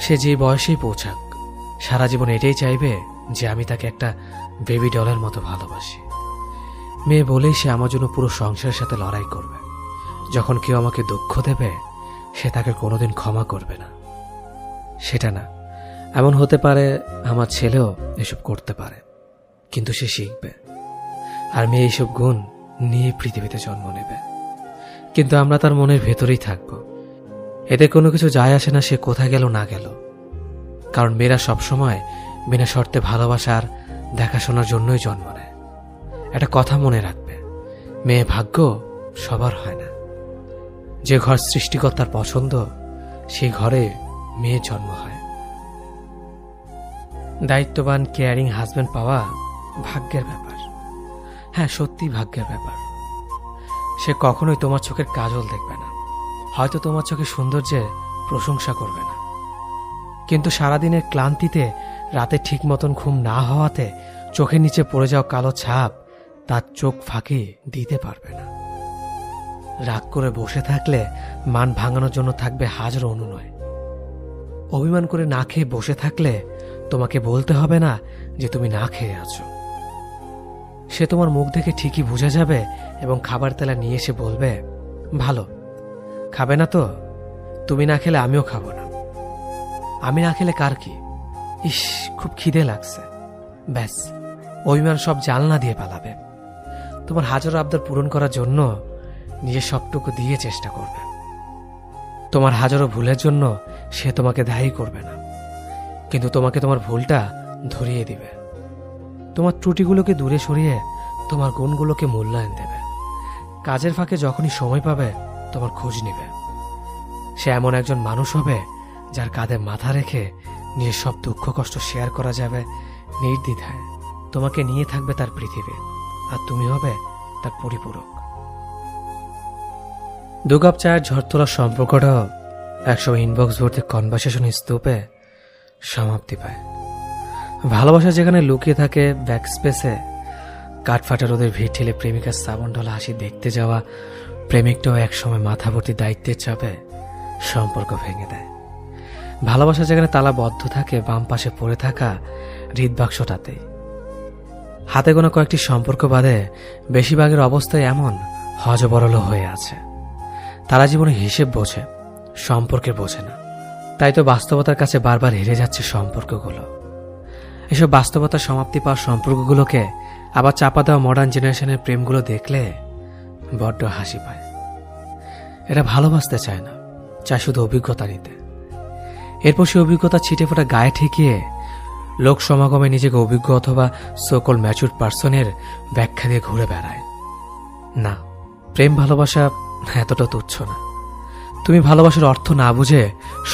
সে যে বয়সেই পৌঁছাক, সারা জীবন এটাই চাইবে যে আমি তাকে একটা বেবি ডলের মতো ভালোবাসি। মেয়ে বলেই সে আমার জন্য পুরো সংসারের সাথে লড়াই করবে। যখন কেউ আমাকে দুঃখ দেবে সে তাকে কোনোদিন ক্ষমা করবে না। সেটা না, এমন হতে পারে আমার ছেলেও এসব করতে পারে, কিন্তু সে শিখবে। আর মেয়ে এইসব গুণ নিয়ে পৃথিবীতে জন্ম নেবে, কিন্তু আমরা তার মনের ভেতরেই থাকব। এতে কোনো কিছু যায় আসে না সে কোথায় গেল না গেল, কারণ মেয়েরা সবসময় বিনা শর্তে ভালোবাসার দেখাশোনার জন্যই জন্ম নেয়। একটা কথা মনে রাখবে, মেয়ে ভাগ্য সবার হয় না। যে ঘর সৃষ্টিকর্তার পছন্দ সেই ঘরে মেয়ের জন্ম হয়। দায়িত্ববান কেয়ারিং হাজবেন্ড পাওয়া ভাগ্যের ব্যাপার। হ্যাঁ, সত্যি ভাগ্যের ব্যাপার। সে কখনোই তোমার চোখের কাজল দেখবে না, হয়তো তোমার চোখের সৌন্দর্যের প্রশংসা করবে না, কিন্তু সারাদিনের ক্লান্তিতে রাতে ঠিক মতন ঘুম না হওয়াতে চোখের নিচে পড়ে যাওয়া কালো ছাপ তার চোখ ফাঁকি দিতে পারবে না। রাগ করে বসে থাকলে মান ভাঙানোর জন্য থাকবে হাজারো অনুনয়। অভিমান করে না খেয়ে বসে থাকলে তোমাকে বলতে হবে না যে তুমি না খেয়ে আছো। সে তোমার মুখ দেখে ঠিকই বুঝে যাবে এবং খাবার তেলা নিয়ে এসে বলবে, ভালো খাবে না তো? তুমি না খেলে আমিও খাবো না। আমি না খেলে কার কি? ইস, খুব খিদে লাগছে। ব্যাস, অভিমান সব জানলা দিয়ে পালাবে। তোমার হাজারো আবদার পূরণ করার জন্য নিজের সবটুকু দিয়ে চেষ্টা করবে। তোমার হাজারো ভুলের জন্য সে তোমাকে দায়ী করবে না, কিন্তু তোমাকে তোমার ভুলটা ধরিয়ে দিবে। তোমার ত্রুটিগুলোকে দূরে সরিয়ে তোমার গুণগুলোকে মূল্যায়ন দেবে। কাজের ফাঁকে যখনই সময় পাবে তোমার খোঁজ নিবে। সে এমন একজন মানুষ হবে যার কাঁধে মাথা রেখে নিজের সব দুঃখ কষ্ট শেয়ার করা যাবে নির্দ্বিধায়। তোমাকে নিয়ে থাকবে তার পৃথিবী, আর তুমি হবে তার পরিপূরক। 2 কাপ চায়ের ঝড় তোলার সম্পর্কটাও একসময় ইনবক্স ভর্তি কনভারসেশন স্তূপে সমাপ্তি পায়। ভালোবাসা যেখানে লুকিয়ে থাকে ব্যাক স্পেসে, কাঠফাটা রোদের ভিড় ঠেলে প্রেমিকার শ্রাবণ ঢলা হাসি দেখতে যাওয়া প্রেমিকটাও একসময় মাথা ভর্তি দায়িত্বের চাপে সম্পর্ক ভেঙে দেয়। ভালোবাসা যেখানে তালাবদ্ধ থাকে বাম পাশে পড়ে থাকা হৃদবাক্সটাতেই। হাতে গোনা কয়েকটি সম্পর্ক বাদে বেশিরভাগের অবস্থায় এমন হজবরল হয়ে আছে। তারা জীবনে হিসেব বোঝে, সম্পর্কে বোঝে না। তাই তো বাস্তবতার কাছে বারবার হেরে যাচ্ছে সম্পর্কগুলো। এসব বাস্তবতার সমাপ্তি পাওয়া সম্পর্কগুলোকে আবার চাপা দেওয়া মডার্ন জেনারেশনের প্রেমগুলো দেখলে বড্ড হাসি পায়। এরা ভালোবাসতে চায় না, চায় শুধু অভিজ্ঞতা নিতে। এরপর সে অভিজ্ঞতা ছিটে ফোটা গায়ে ঠেকিয়ে লোক সমাগমে নিজেকে অভিজ্ঞ অথবা সোকল ম্যাচুর পার্সনের ব্যাখ্যা দিয়ে ঘুরে বেড়ায়। না, প্রেম ভালোবাসা এতটা তুচ্ছ না। তুমি ভালোবাসার অর্থ না বুঝে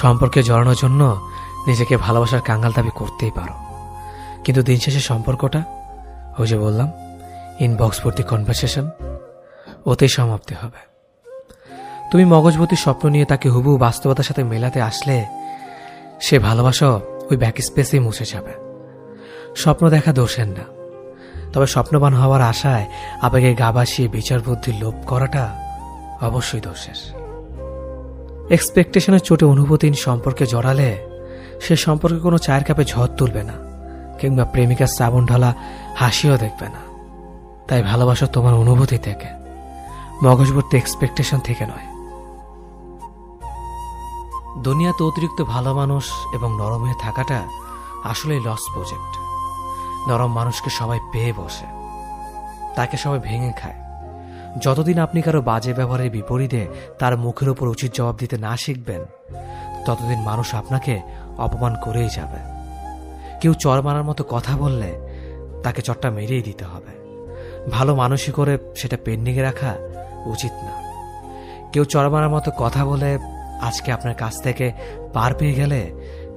সম্পর্কে জড়ানোর জন্য নিজেকে ভালোবাসার কাঙ্গাল দাবি করতেই পারো, কিন্তু দিন শেষে সম্পর্কটা, ওই যে বললাম ইনবক্স ভর্তি কনভারসেশন, ওতেই সমাপ্তি হবে। তুমি মগজভর্তি স্বপ্ন নিয়ে তাকে হুবহু বাস্তবতার সাথে মেলাতে আসলে সে ভালোবাসা ওই ব্যাক স্পেসেই মুছে যাবে। স্বপ্ন দেখা দোষের না, তবে স্বপ্নবান হওয়ার আশায় আবেগে গা ভাসিয়ে বিচার বুদ্ধির লোভ করাটা অবশ্যই দোষের। এক্সপেকটেশনের চোটে অনুভূতিহীন সম্পর্কে জড়ালে সে সম্পর্কে কোনো চায়ের কাপে ঝড় তুলবে না, কিংবা প্রেমিকার শ্রাবণ ঢালা হাসিও দেখবে না। তাই ভালোবাসা তোমার অনুভূতি থেকে, মগজভর্তি এক্সপেকটেশন থেকে নয়। দুনিয়াতে অতিরিক্ত ভালো মানুষ এবং নরম হয়ে থাকাটা আসলেই লস প্রজেক্ট। নরম মানুষকে সবাই পেয়ে বসে, তাকে সবাই ভেঙে খায়। যতদিন আপনি কারো বাজে ব্যবহারের বিপরীতে তার মুখের উপর উচিত জবাব দিতে না শিখবেন, ততদিন মানুষ আপনাকে অপমান করেই যাবে। কেউ চর মারার মতো কথা বললে তাকে চটটা মেরেই দিতে হবে। ভালো মানুষই করে সেটা পেন্ডিংয়ে রাখা উচিত না। কেউ চর মারার মতো কথা বলে আজকে আপনার কাছ থেকে পার পেয়ে গেলে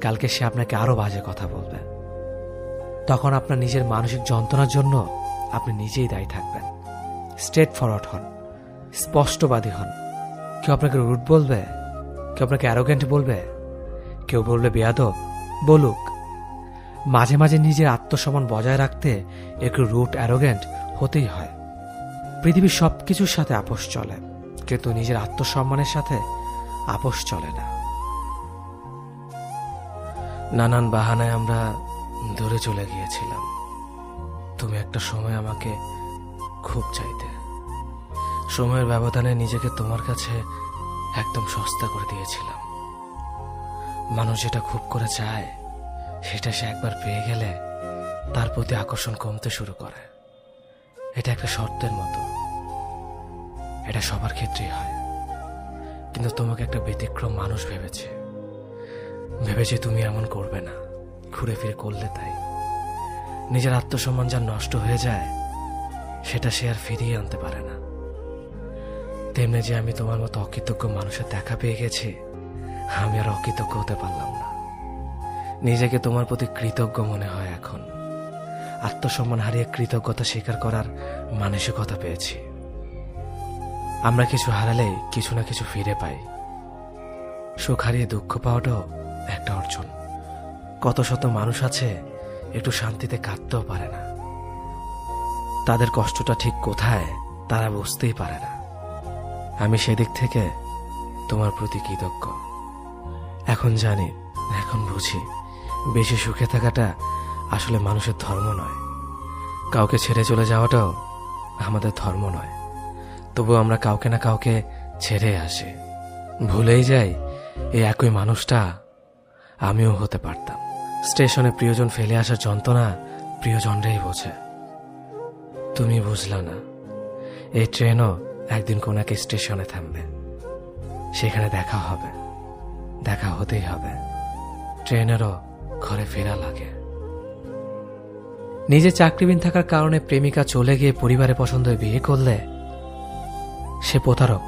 কালকে সে আপনাকে আরো বাজে কথা বলবে। তখন আপনার নিজের মানসিক যন্ত্রণার জন্য আপনি নিজেই দায়ী থাকবেন। স্ট্রেট ফরওয়ার্ড হন, স্পষ্টবাদী হন। কেউ আপনাকে রুড বলবে, কেউ আপনাকে অ্যারোগেন্ট বলবে, কেউ বলবে বেয়াদব, বলুক। মাঝে মাঝে নিজের আত্মসম্মান বজায় রাখতে একটু রুড অ্যারোগেন্ট হতেই হয়। পৃথিবীর সবকিছুর সাথে আপোষ চলে, কিন্তু নিজের আত্মসম্মানের সাথে আপোষ চলে না। নানান বাহানায় আমরা দূরে চলে গিয়েছিলাম। তুমি একটা সময় আমাকে খুব চাইতে। সময়ের ব্যবধানে নিজেকে তোমার কাছে একদম সস্তা করে দিয়েছিলাম। মানুষ যেটা খুব করে চায় সেটা সে একবার পেয়ে গেলে তার প্রতি আকর্ষণ কমতে শুরু করে। এটা একটা শর্তের মতো, এটা সবার ক্ষেত্রেই হয়। কিন্তু তোমাকে একটা ব্যতিক্রম মানুষ ভেবেছে তুমি এমন করবে না, ঘুরে ফিরে করলে তাই। নিজের আত্মসম্মান যা নষ্ট হয়ে যায় সেটা সে আর ফিরিয়ে আনতে পারে না। তেমনি যে আমি তোমার মতো অকৃতজ্ঞ মানুষের দেখা পেয়ে গেছি, আমি আর অকৃতজ্ঞ হতে পারলাম না। নিজেকে তোমার প্রতি কৃতজ্ঞ মনে হয় এখন। আত্মসম্মান হারিয়ে কৃতজ্ঞতা স্বীকার করার মানসিকতা পেয়েছি। আমরা কিছু হারালে কিছু না কিছু ফিরে পাই। সুখ হারিয়ে দুঃখ পাওয়াটাও একটা অর্জন। কত শত মানুষ আছে একটু শান্তিতে কাঁদতেও পারে না। তাদের কষ্টটা ঠিক কোথায় তারা বুঝতেই পারে না। আমি সেদিক থেকে তোমার প্রতি কৃতজ্ঞ। এখন জানি, এখন বুঝি, বেশি সুখে থাকাটা আসলে মানুষের ধর্ম নয়। কাউকে ছেড়ে চলে যাওয়াটাও আমাদের ধর্ম নয়। তবু আমরা কাউকে না কাউকে ছেড়ে আসি। ভুলেই যাই এই একই মানুষটা আমিও হতে পারতাম। স্টেশনে প্রিয়জন ফেলে আসার যন্ত্রণা প্রিয়জনরাই বোঝে। তুমি বুঝলা না, এই ট্রেনও একদিন কোন এক স্টেশনে থামবে। সেখানে দেখা হবে, দেখা হতেই হবে। ট্রেনেরও ঘরে ফেরা লাগে। নিজে চাকরিবিহীন থাকার কারণে প্রেমিকা চলে গিয়ে পরিবারের পছন্দ বিয়ে করলে সে প্রতারক,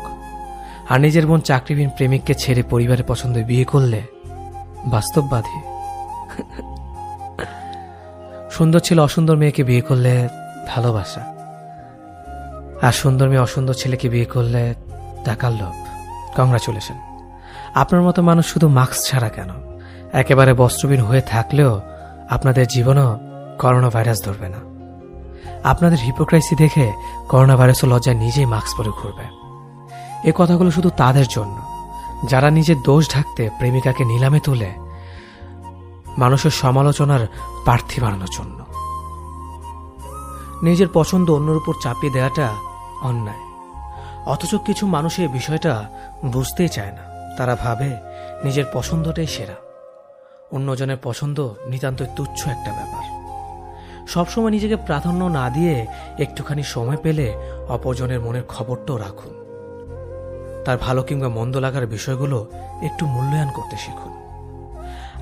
আর নিজের বোন চাকরিবিহীন প্রেমিককে ছেড়ে পরিবারের পছন্দ বিয়ে করলে বাস্তববাদী। সুন্দর ছেলে অসুন্দর মেয়েকে বিয়ে করলে ভালোবাসা, আর সুন্দর মেয়ে অসুন্দর ছেলেকে বিয়ে করলে টাকার লোভ। কংগ্রাচুলেশন, আপনার মতো মানুষ শুধু মাস্ক ছাড়া কেন, একেবারে বস্ত্রবিহীন হয়ে থাকলেও আপনাদের জীবনও করোনা ভাইরাস ধরবে না। আপনাদের হিপোক্রেসি দেখে করোনা ভাইরাসও লজ্জায় নিজেই মাস্ক পরে ঘুরবে। এ কথাগুলো শুধু তাদের জন্য যারা নিজের দোষ ঢাকতে প্রেমিকাকে নিলামে তুলে মানুষের সমালোচনার প্রার্থী বানানোর জন্য। নিজের পছন্দ অন্যের উপর চাপিয়ে দেওয়াটা অন্যায়, অথচ কিছু মানুষ এই বিষয়টা বুঝতেই চায় না। তারা ভাবে নিজের পছন্দটাই সেরা, অন্যজনের পছন্দ নিতান্তই তুচ্ছ একটা ব্যাপার। সবসময় নিজেকে প্রাধান্য না দিয়ে একটুখানি সময় পেলে অপরজনের মনের খবরটাও রাখুন। তার ভালো কিংবা মন্দ লাগার বিষয়গুলো একটু মূল্যায়ন করতে শিখুন।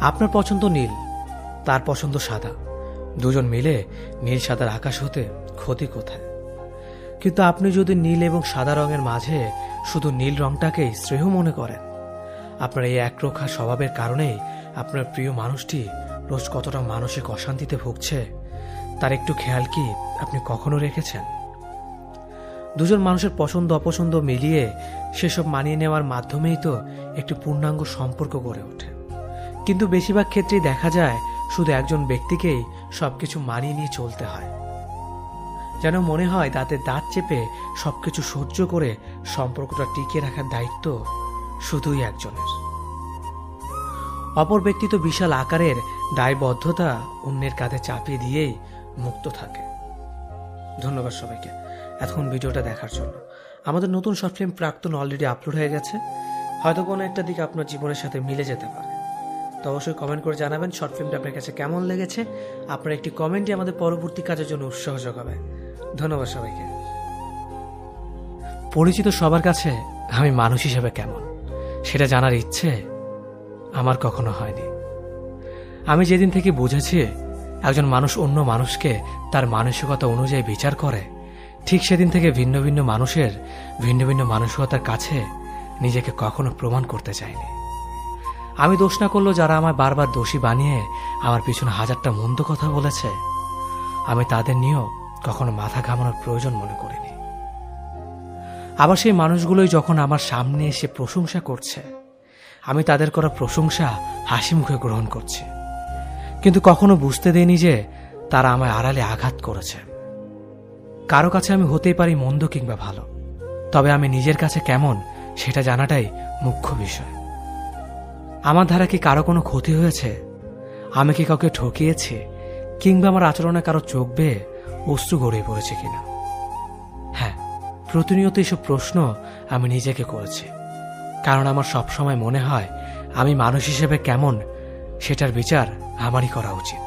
আপনার পছন্দ নীল, তার পছন্দ সাদা, দুজন মিলে নীল সাদার আকাশ হতে ক্ষতি কোথায়? কিন্তু আপনি যদি নীল এবং সাদা রঙের মাঝে শুধু নীল রংটাকেই শ্রেয় মনে করেন, আপনার এই একরোখা স্বভাবের কারণেই আপনার প্রিয় মানুষটি রোজ কতটা মানসিক অশান্তিতে ভুগছে তার একটু খেয়াল কি আপনি কখনো রেখেছেন? দুজন মানুষের পছন্দ অপছন্দ মিলিয়ে সেসব মানিয়ে নেওয়ার মাধ্যমেই তো একটি পূর্ণাঙ্গ সম্পর্ক গড়ে ওঠে। কিন্তু বেশিরভাগ ক্ষেত্রেই দেখা যায় শুধু একজন ব্যক্তিকেই সবকিছু মানিয়ে নিয়ে চলতে হয়। যেন মনে হয় দাঁতে দাঁত চেপে সবকিছু সহ্য করে সম্পর্কটা টিকিয়ে রাখার দায়িত্ব শুধুই একজনের। অপর ব্যক্তি তো বিশাল আকারের দায়বদ্ধতা অন্যের কাঁধে চাপিয়ে দিয়েই মুক্ত থাকে। ধন্যবাদ সবাইকে এতক্ষণ ভিডিওটা দেখার জন্য। আমাদের নতুন শর্ট ফিল্ম প্রাক্তন অলরেডি আপলোড হয়ে গেছে। হয়তো কোনো একটা দিক আপনার জীবনের সাথে মিলে যেতে পারে। তো অবশ্যই কমেন্ট করে জানাবেন শর্ট ফিল্মটা আপনার কাছে কেমন লেগেছে। আপনার একটি কমেন্টই আমাদের পরবর্তী কাজের জন্য উৎসাহ যোগাবে। ধন্যবাদ সবাইকে। পরিচিত সবার কাছে আমি মানুষ হিসেবে কেমন সেটা জানার ইচ্ছে আমার কখনো হয়নি। আমি যেদিন থেকে বুঝেছি একজন মানুষ অন্য মানুষকে তার মানসিকতা অনুযায়ী বিচার করে, ঠিক সেদিন থেকে ভিন্ন ভিন্ন মানুষের ভিন্ন ভিন্ন মানসিকতার কাছে নিজেকে কখনো প্রমাণ করতে চাইনি। আমি দোষ না করলেও যারা আমায় বারবার দোষী বানিয়ে আমার পিছনে হাজারটা মন্দ কথা বলেছে, আমি তাদের নিয়েও কখনো মাথা ঘামানোর প্রয়োজন মনে করিনি। আবার সেই মানুষগুলোই যখন আমার সামনে এসে প্রশংসা করছে, আমি তাদের করা প্রশংসা হাসি মুখে গ্রহণ করছি, কিন্তু কখনো বুঝতে দেইনি যে তারা আমায় আড়ালে আঘাত করেছে। কারো কাছে আমি হতেই পারি মন্দ কিংবা ভালো, তবে আমি নিজের কাছে কেমন সেটা জানাটাই মুখ্য বিষয়। আমার দ্বারা কি কারো কোনো ক্ষতি হয়েছে? আমি কি কাউকে ঠকিয়েছি? কিংবা আমার আচরণে কারো চোখ বেয়ে অশ্রু গড়িয়ে পড়েছে কিনা? হ্যাঁ, প্রতিনিয়ত এসব প্রশ্ন আমি নিজেকে করেছি, কারণ আমার সবসময় মনে হয় আমি মানুষ হিসেবে কেমন সেটার বিচার আমারই করা উচিত।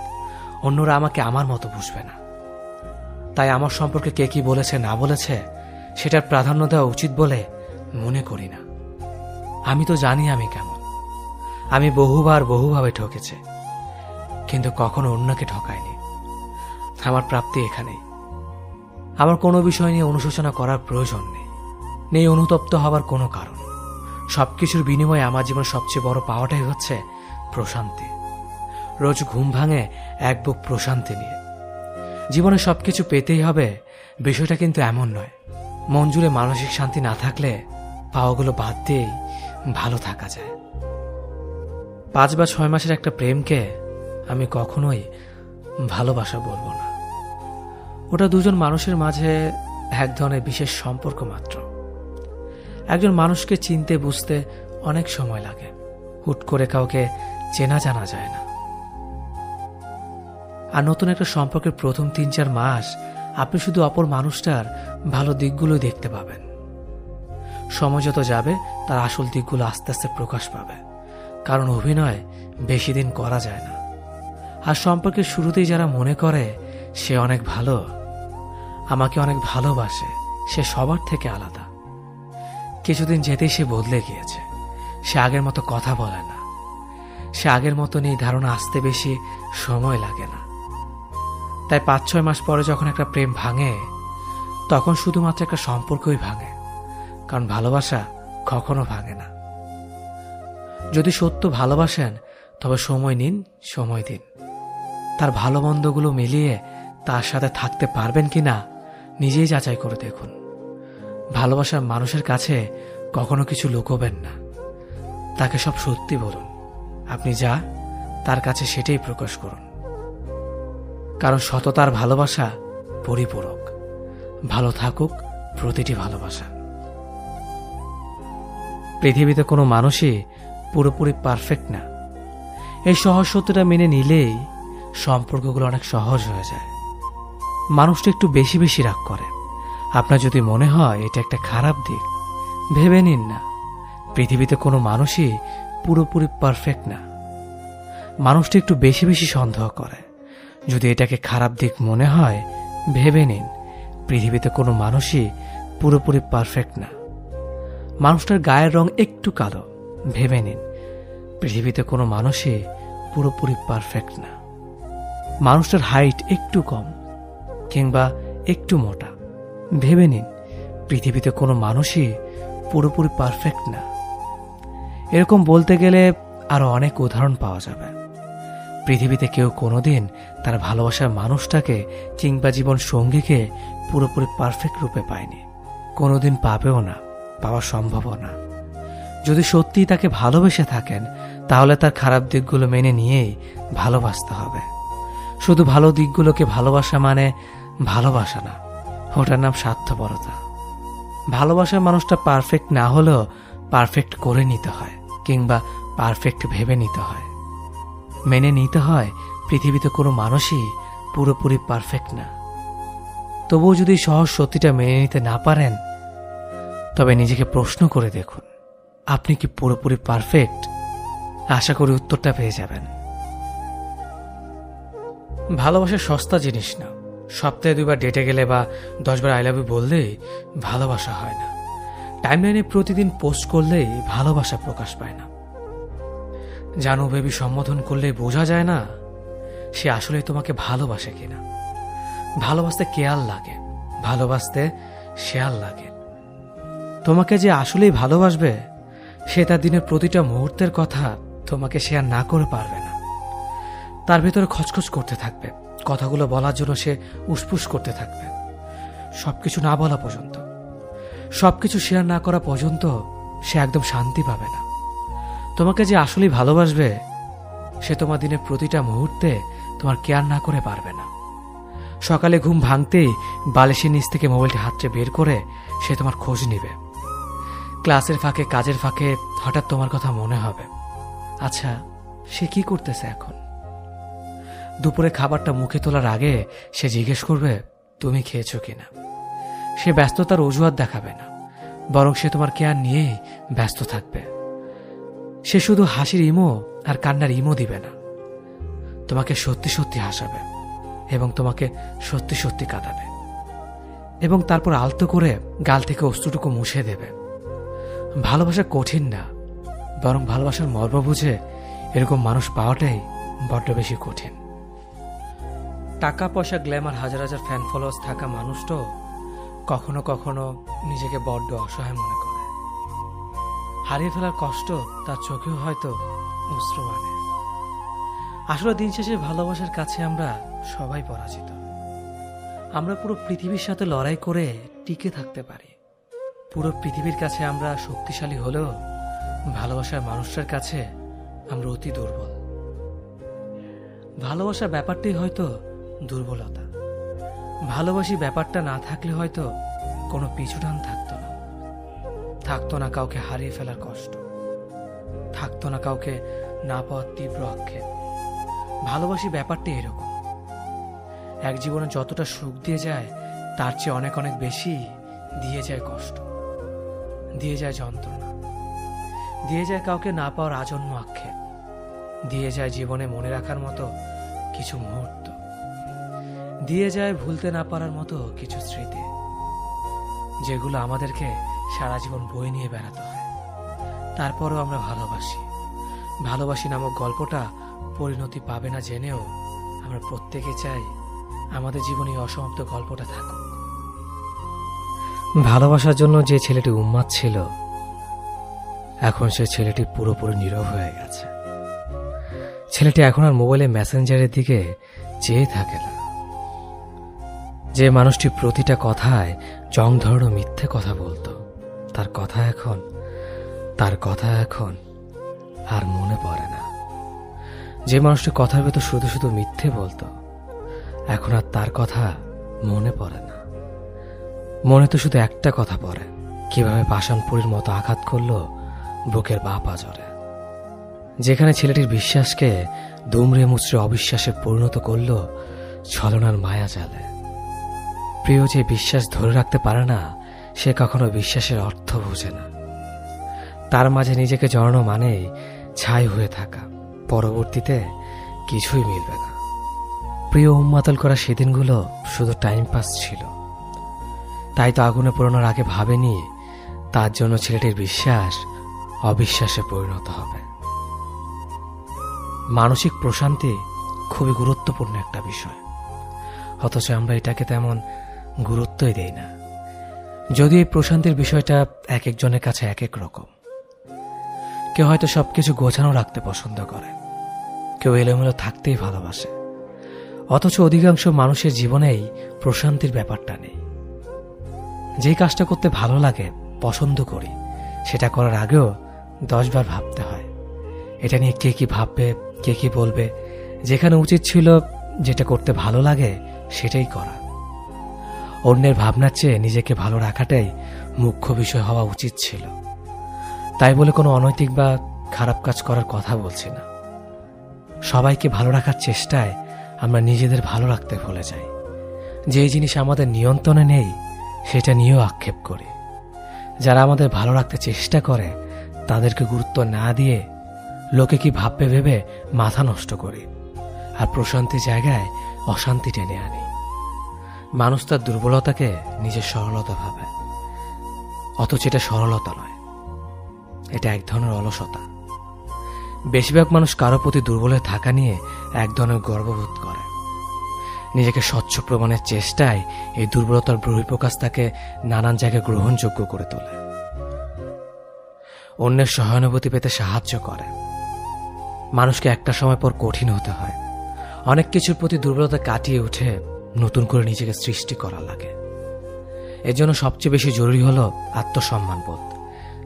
অন্যরা আমাকে আমার মতো বুঝবে না। তাই আমার সম্পর্কে কে কি বলেছে না বলেছে সেটার প্রাধান্য দেওয়া উচিত বলে মনে করি না। আমি তো জানি আমি কেমন। আমি বহুভাবে ঠকেছি, কিন্তু কখনো অন্যকে ঠকাইনি। আমার প্রাপ্তি এখানেই। আমার কোনো বিষয় নিয়ে অনুশোচনা করার প্রয়োজন নেই অনুতপ্ত হবার কোনো কারণ। সবকিছুর বিনিময়ে আমার জীবনের সবচেয়ে বড় পাওয়াটাই হচ্ছে প্রশান্তি। রোজ ঘুম ভাঙে এক বুক প্রশান্তি নিয়ে। জীবনে সবকিছু পেতেই হবে বিষয়টা কিন্তু এমন নয়। মন জুড়ে মানসিক শান্তি না থাকলে পাওয়াগুলো বাদ দিয়েই ভালো থাকা যায়। 5 বা 6 মাসের একটা প্রেমকে আমি কখনোই ভালোবাসা বলবো না। ওটা দুজন মানুষের মাঝে এক ধরনের বিশেষ সম্পর্ক মাত্র। একজন মানুষকে চিনতে বুঝতে অনেক সময় লাগে, হুট করে কাউকে চেনা জানা যায় না। আর নতুন একটা সম্পর্কের প্রথম 3-4 মাস আপনি শুধু অপর মানুষটার ভালো দিকগুলো দেখতে পাবেন। সময় যত যাবে তার আসল দিকগুলো আস্তে আস্তে প্রকাশ পাবে, কারণ অভিনয় বেশি দিন করা যায় না। আর সম্পর্কের শুরুতেই যারা মনে করে সে অনেক ভালো, আমাকে অনেক ভালোবাসে, সে সবার থেকে আলাদা, কিছুদিন যেতেই সে বদলে গিয়েছে। সে আগের মতো কথা বলে না, সে আগের মতন এই ধারণা আসতে বেশি সময় লাগে না। তাই 5-6 মাস পরে যখন একটা প্রেম ভাঙে, তখন শুধুমাত্র একটা সম্পর্কই ভাঙে, কারণ ভালোবাসা কখনো ভাঙে না। যদি সত্য ভালোবাসেন তবে সময় নিন, সময় দিন। তার ভালো মন্দগুলো মিলিয়ে তার সাথে থাকতে পারবেন কিনা নিজেই যাচাই করে দেখুন। ভালোবাসার মানুষের কাছে কখনো কিছু লুকোবেন না, তাকে সব সত্যি বলুন। আপনি যা তার কাছে সেটাই প্রকাশ করুন, কারণ সততার ভালোবাসা পরিপূরক। ভালো থাকুক প্রতিটি ভালোবাসা। পৃথিবীতে কোনো মানুষই পুরোপুরি পারফেক্ট না। এই সহজ সত্যটা মেনে নিলেই সম্পর্কগুলো অনেক সহজ হয়ে যায়। মানুষটা একটু বেশি বেশি রাগ করে। আপনার যদি মনে হয় এটা একটা খারাপ দিক, ভেবে নিন না। পৃথিবীতে কোনো মানুষই পুরোপুরি পারফেক্ট না। মানুষটা একটু বেশি বেশি সন্দেহ করে। যদি এটাকে খারাপ দিক মনে হয়, ভেবে নিন পৃথিবীতে কোনো মানুষই পুরোপুরি পারফেক্ট না। মানুষটার গায়ের রং একটু কালো, ভেবে নিন পৃথিবীতে কোনো মানুষই পুরোপুরি পারফেক্ট না। মানুষটার হাইট একটু কম কিংবা একটু মোটা, ভেবে নিন পৃথিবীতে কোনো মানুষই পুরোপুরি পারফেক্ট না। এরকম বলতে গেলে আরো অনেক উদাহরণ পাওয়া যাবে। পৃথিবীতে কেউ কোনোদিন তার ভালোবাসার মানুষটাকে কিংবা জীবন সঙ্গীকে পুরোপুরি পারফেক্ট রূপে পায়নি, কোনোদিন পাবেও না, পাওয়া সম্ভবও না। যদি সত্যিই তাকে ভালোবেসে থাকেন, তাহলে তার খারাপ দিকগুলো মেনে নিয়েই ভালোবাসতে হবে। শুধু ভালো দিকগুলোকে ভালোবাসা মানে ভালোবাসা না, ওটার নাম স্বার্থপরতা। ভালোবাসার মানুষটা পারফেক্ট না হলেও পারফেক্ট করে নিতে হয়, কিংবা পারফেক্ট ভেবে নিতে হয়। মেনে নিতে হয় পৃথিবীতে কোনো মানুষই পুরোপুরি পারফেক্ট না। তবুও যদি সহজ সত্যিটা মেনে নিতে না পারেন, তবে নিজেকে প্রশ্ন করে দেখুন, আপনি কি পুরোপুরি পারফেক্ট? আশা করি উত্তরটা পেয়ে যাবেন। ভালোবাসা সস্তা জিনিস না। সপ্তাহে 2 বার ডেটে গেলে বা 10 বার আই লাভ ইউ বললেই ভালোবাসা হয় না। টাইমলাইনে প্রতিদিন পোস্ট করলেই ভালোবাসা প্রকাশ পায় না। জানো বেবি সম্বোধন করলে বোঝা যায় না সে আসলে তোমাকে ভালোবাসে কিনা। ভালোবাসতে কেয়ার লাগে, ভালোবাসতে শেয়ার লাগে। তোমাকে যে আসলেই ভালোবাসবে সে তার দিনের প্রতিটা মুহূর্তের কথা তোমাকে শেয়ার না করে পারবে না। তার ভেতরে খচখচ করতে থাকবে, কথাগুলো বলার জন্য সে উসপুস করতে থাকবে, সবকিছু না বলা পর্যন্ত, সবকিছু শেয়ার না করা পর্যন্ত সে একদম শান্তি পাবে না। তোমাকে যে আসলেই ভালোবাসবে সে তোমার দিনের প্রতিটা মুহূর্তে তোমার কেয়ার না করে পারবে না। সকালে ঘুম ভাঙতেই বালিশের নিচ থেকে মোবাইলটি হাতটা বের করে সে তোমার খোঁজ নিবে। ক্লাসের ফাঁকে, কাজের ফাঁকে হঠাৎ তোমার কথা মনে হবে, আচ্ছা সে কি করতেছে এখন। দুপুরে খাবারটা মুখে তোলার আগে সে জিজ্ঞেস করবে তুমি খেয়েছো কিনা। সে ব্যস্ততার অজুহাত দেখাবে না, বরং সে তোমার কেয়ার নিয়েই ব্যস্ত থাকবে। সে শুধু হাসির ইমো আর কান্নার ইমো দিবে না, তোমাকে সত্যি সত্যি হাসাবে এবং তোমাকে সত্যি সত্যি কাঁদাবে, এবং তারপর আলতো করে গাল থেকে অশ্রুটুকু মুছে দেবে। ভালোবাসা কঠিন না, বরং ভালোবাসার মর্ম বুঝে এরকম মানুষ পাওয়াটাই বড্ড বেশি কঠিন। টাকা পয়সা, গ্ল্যামার, হাজার হাজার ফ্যান ফলোয়ার্স থাকা মানুষটাও কখনো কখনো নিজেকে বড্ড অসহায় মনে করে। হারিয়ে ফেলার কষ্ট তার চোখেও হয়তো অশ্রু আনে। আসলে দিন শেষে ভালোবাসার কাছে আমরা সবাই পরাজিত। আমরা পুরো পৃথিবীর সাথে লড়াই করে টিকে থাকতে পারি। পুরো পৃথিবীর কাছে আমরা শক্তিশালী হলেও ভালোবাসার মানুষটার কাছে আমরা অতি দুর্বল। ভালোবাসার ব্যাপারটাই হয়তো দুর্বলতা। ভালোবাসি ব্যাপারটা না থাকলে হয়তো কোনো পিছুটান থাকতো না কাউকে হারিয়ে ফেলার কষ্ট, থাকতো না কাউকে না পাওয়ার তীব্র আক্ষেপ। ভালোবাসি ব্যাপারটা এরকম, এক জীবনে যতটা সুখ দিয়ে যায় তার চেয়ে অনেক অনেক বেশি দিয়ে যায় কষ্ট, দিয়ে যায় যন্ত্রণা, দিয়ে যায় কাউকে না পাওয়ার আজন্ম আক্ষেপ, দিয়ে যায় জীবনে মনে রাখার মতো কিছু মুহূর্ত, দিয়ে যায় ভুলতে না পারার মতো কিছু স্মৃতি, যেগুলো আমাদেরকে সারা জীবন বয়ে নিয়ে বেড়াতে হয়। তারপরেও আমরা ভালোবাসি নামক গল্পটা পরিণতি পাবে না জেনেও আমরা প্রত্যেকে চাই আমাদের জীবনে অসমাপ্ত গল্পটা থাকুক। ভালোবাসার জন্য যে ছেলেটি উন্মাদ ছিল, এখন সে ছেলেটি পুরোপুরি নীরব হয়ে গেছে। ছেলেটি এখন আর মোবাইলে মেসেঞ্জারের দিকে চেয়ে থাকে না। যে মানুষটি প্রতিটা কথায় জং ধরানো মিথ্যে কথা বলতো, তার কথা এখন আর মনে পড়ে না। যে মানুষটি কথার ভেতর শুধু শুধু মিথ্যে বলতো, এখন আর তার কথা মনে পড়ে না। মনে তো শুধু একটা কথা পড়ে, কিভাবে পাষাণপুরীর মতো আঘাত করলো বুকের বাঁ পাঁজরে। যেখানে ছেলেটির বিশ্বাসকে দুমড়ে মুচড়ে অবিশ্বাসে পরিণত করলো ছলনার মায়া জালে। প্রিয় যে বিশ্বাস ধরে রাখতে পারে না, সে কখনো বিশ্বাসের অর্থ বোঝে না। তার মাঝে নিজেকে জড়ানো মানে ছাই হয়ে থাকা, পরবর্তীতে কিছুই মিলবে না। প্রিয় উন্মাতাল করা সেদিনগুলো শুধু টাইম পাস ছিল। তাই তো আগুনে পোড়ানোর আগে ভাবেনি তার জন্য ছেলেটির বিশ্বাস অবিশ্বাসে পরিণত হবে। মানসিক প্রশান্তি খুবই গুরুত্বপূর্ণ একটা বিষয়, অথচ আমরা এটাকে তেমন গুরুত্বই দেই না। যদিও এই প্রশান্তির বিষয়টা এক একজনের কাছে এক এক রকম। কেউ হয়তো সবকিছু গোছানো রাখতে পছন্দ করে, কেউ এলোমেলো থাকতেই ভালোবাসে, অথচ অধিকাংশ মানুষের জীবনেই প্রশান্তির ব্যাপারটা নেই। যে কাজটা করতে ভালো লাগে, পছন্দ করি, সেটা করার আগেও 10 বার ভাবতে হয় এটা নিয়ে কে কি ভাববে, কে কি বলবে। যেখানে উচিত ছিল যেটা করতে ভালো লাগে সেটাই করা। অন্যের ভাবনার চেয়ে নিজেকে ভালো রাখাটাই মুখ্য বিষয় হওয়া উচিত ছিল। তাই বলে কোনো অনৈতিক বা খারাপ কাজ করার কথা বলছি না। সবাইকে ভালো রাখার চেষ্টায় আমরা নিজেদের ভালো রাখতে ভুলে যাই। যে জিনিস আমাদের নিয়ন্ত্রণে নেই সেটা নিয়েও আক্ষেপ করি। যারা আমাদের ভালো রাখতে চেষ্টা করে তাদেরকে গুরুত্ব না দিয়ে লোকে কি ভাববে ভেবে মাথা নষ্ট করি, আর প্রশান্তির জায়গায় অশান্তি টেনে আনি। মানুষ তার দুর্বলতাকে নিজের সরলতা ভাবে, অথচ এটা সরলতা নয়, এটা এক ধরনের অলসতা। বেশিরভাগ মানুষ কারো প্রতি দুর্বল হয়ে থাকা নিয়ে এক ধরনের গর্ববোধ করে। নিজেকে স্বচ্ছ প্রমাণের চেষ্টায় এই দুর্বলতার বহিঃপ্রকাশ তাকে নানান জায়গায় গ্রহণযোগ্য করে তোলে। অন্যের সহানুভূতি পেতে সাহায্য করে। মানুষকে একটা সময় পর কঠিন হতে হয়। অনেক কিছুর প্রতি দুর্বলতা কাটিয়ে উঠে নতুন করে নিজেকে সৃষ্টি করা লাগে। এর জন্য সবচেয়ে বেশি জরুরি হলো আত্মসম্মানবোধ।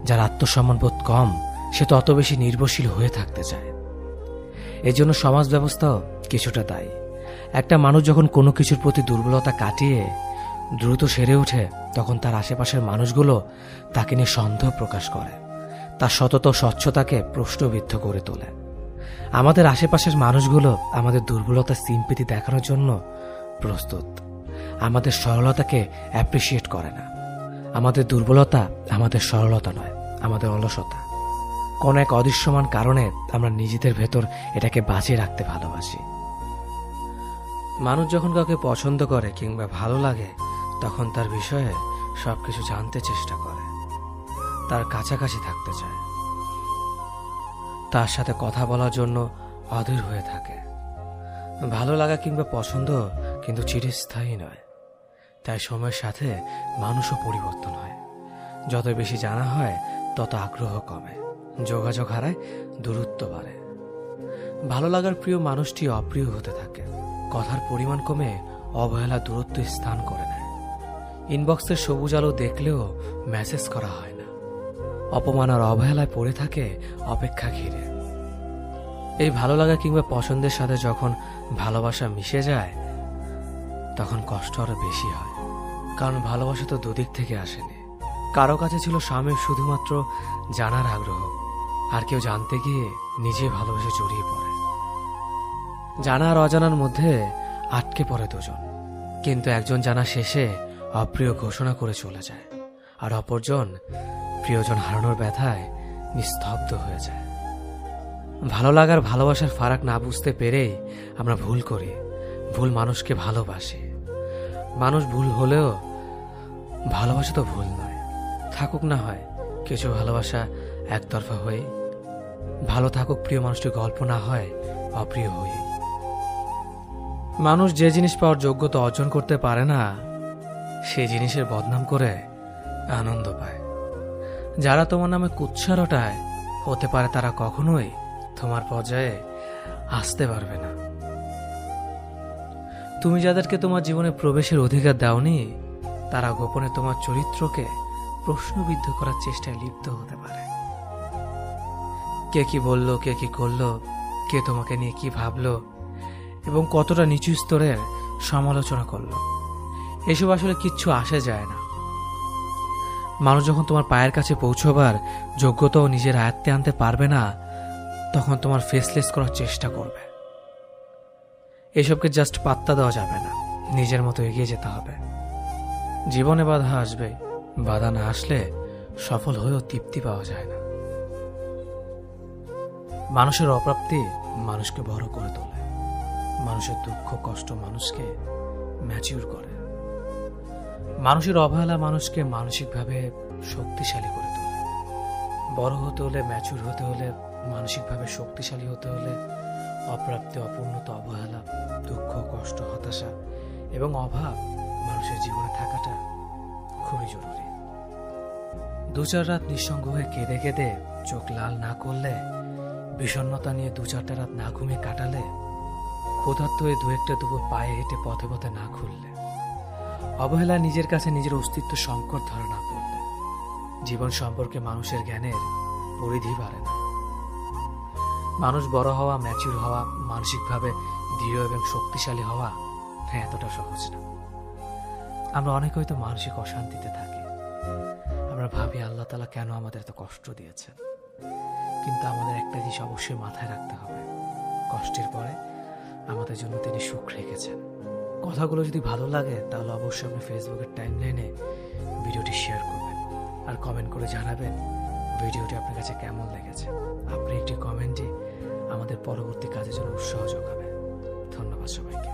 যার আত্মসম্মানবোধ কম, সে তো অত বেশি নির্ভরশীল হয়ে থাকতে চায়। এর জন্য সমাজ ব্যবস্থাও কিছুটা দায়ী। একটা মানুষ যখন কোনো কিছুর প্রতি দুর্বলতা কাটিয়ে দ্রুত সেরে ওঠে, তখন তার আশেপাশের মানুষগুলো তাকে নিয়ে সন্দেহ প্রকাশ করে, তার সতত স্বচ্ছতাকে প্রশ্নবিদ্ধ করে তোলে। আমাদের আশেপাশের মানুষগুলো আমাদের দুর্বলতা সিম্পেথি দেখানোর জন্য প্রস্তুত, আমাদের সরলতাকে অ্যাপ্রিসিয়েট করে না। আমাদের দুর্বলতা আমাদের সরলতা নয়, আমাদের অলসতা। কোন এক অদৃশ্যমান কারণে আমরা নিজেদের ভেতর এটাকে বাঁচিয়ে রাখতে ভালোবাসি। মানুষ যখন কাউকে পছন্দ করে কিংবা ভালো লাগে, তখন তার বিষয়ে সবকিছু জানতে চেষ্টা করে, তার কাছাকাছি থাকতে চায়, তার সাথে কথা বলার জন্য অধীর হয়ে থাকে। ভালো লাগা কিংবা পছন্দ কিন্তু চিরস্থায়ী নয়। তাই সময়ের সাথে মানুষও পরিবর্তন হয়। যত বেশি জানা হয় তত আগ্রহ কমে, যোগাযোগ হারায়, দূরত্ব বাড়ে। ভালো লাগার প্রিয় মানুষটি অপ্রিয় হতে থাকে, কথার পরিমাণ কমে অবহেলা দূরত্ব স্থান করে নেয়। ইনবক্সের সবুজ আলো দেখলেও মেসেজ করা হয় না, অপমান আর অবহেলায় পড়ে থাকে অপেক্ষা ঘিরে। এই ভালো লাগা কিংবা পছন্দের সাথে যখন ভালোবাসা মিশে যায় তখন কষ্ট আরো বেশি হয়, কারণ ভালোবাসা তো দুদিক থেকে আসেনি। কারো কাছে ছিল স্বামীর শুধুমাত্র জানার আগ্রহ, আর কেউ জানতে গিয়ে নিজে ভালোবেসে জড়িয়ে পড়ে। জানা আর অজানার মধ্যে আটকে পড়ে দুজন, কিন্তু একজন জানা শেষে অপ্রিয় ঘোষণা করে চলে যায়, আর অপরজন প্রিয়জন হারানোর ব্যথায় নিস্তব্ধ হয়ে যায়। ভালো লাগার ভালোবাসার ফারাক না বুঝতে পেরেই আমরা ভুল করি, ভুল মানুষকে ভালোবাসি। মানুষ ভুল হলেও ভালোবাসা তো ভুল নয়। থাকুক না হয় কিছু ভালোবাসা একতরফা হয়ে, ভালো থাকুক প্রিয় মানুষটি গল্প না হয় অপ্রিয় হয়ে। মানুষ যে জিনিস পাওয়ার যোগ্যতা অর্জন করতে পারে না সেই জিনিসের বদনাম করে আনন্দ পায়। যারা তোমার নামে কুৎসা রটায় হতে পারে তারা কখনোই তোমার পর্যায়ে আসতে পারবে না। তুমি যাদেরকে তোমার জীবনে প্রবেশের অধিকার দাওনি তারা গোপনে তোমার চরিত্রকে প্রশ্নবিদ্ধ করার চেষ্টায় লিপ্ত হতে পারে। কে কি বলল, কে কি করলো, কে তোমাকে নিয়ে কি ভাবলো এবং কতটা নিচু স্তরের সমালোচনা করলো, এসব আসলে কিচ্ছু আসে যায় না। মানুষ যখন তোমার পায়ের কাছে পৌঁছবার যোগ্যতাও নিজের আয়ত্তে আনতে পারবে না তখন তোমার ফেসলেস করার চেষ্টা করবে। এসবকে জাস্ট পাত্তা দেওয়া যাবে না, নিজের মতো এগিয়ে যেতে হবে। জীবনে বাধা আসবে, বাধা না আসলে সফল হয়েও তৃপ্তি পাওয়া যায় না। মানুষের অপ্রাপ্তি মানুষকে বড় করে তোলে, মানুষের দুঃখ কষ্ট মানুষকে ম্যাচিউর করে, মানুষের অবহেলা মানুষকে মানসিকভাবে শক্তিশালী করে তোলে। বড় হতে হলে, ম্যাচিউর হতে হলে, মানসিকভাবে শক্তিশালী হতে হলে অপ্রাপ্তি, অপূর্ণতা, অবহেলা, দুঃখ কষ্ট হতাশা এবং অভাব মানুষের জীবনে থাকাটা খুবই জরুরি। 2-4 রাত নিঃসঙ্গ হয়ে কেঁদে কেঁদে চোখ লাল না করলে, বিষণ্ণতা নিয়ে 2-4টা রাত না ঘুমিয়ে কাটালে, ক্ষুধার্ত হয়ে 2-1টা দুপুর পায়ে হেঁটে পথে পথে না ঘুরলে, অবহেলা নিজের কাছে নিজের অস্তিত্ব সংকট ধরা না পড়লে, জীবন সম্পর্কে মানুষের জ্ঞানের পরিধি বাড়ে না। মানুষ বড় হওয়া, ম্যাচিউর হওয়া, মানসিকভাবে দৃঢ় এবং শক্তিশালী হওয়া এতটা সহজ না। আমরা অনেক হয়তো মানসিক অশান্তিতে থাকি, আমরা ভাবি আল্লাহ তাআলা কেন আমাদের এত কষ্ট দিয়েছেন, কিন্তু আমাদের একটা জিনিস অবশ্যই মাথায় রাখতে হবে, কষ্টের পরে আমাদের জন্য তিনি সুখ রেখেছেন। কথাগুলো যদি ভালো লাগে তাহলে অবশ্যই আপনি ফেসবুকের টাইমলাইনে ভিডিওটি শেয়ার করবেন আর কমেন্ট করে জানাবেন ভিডিওটি আপনার কাছে কেমন লেগেছে। আপনি একটি কমেন্টে আমাদের পরবর্তী কাজের জন্য উৎসাহ যোগাবে। ধন্যবাদ সবাইকে।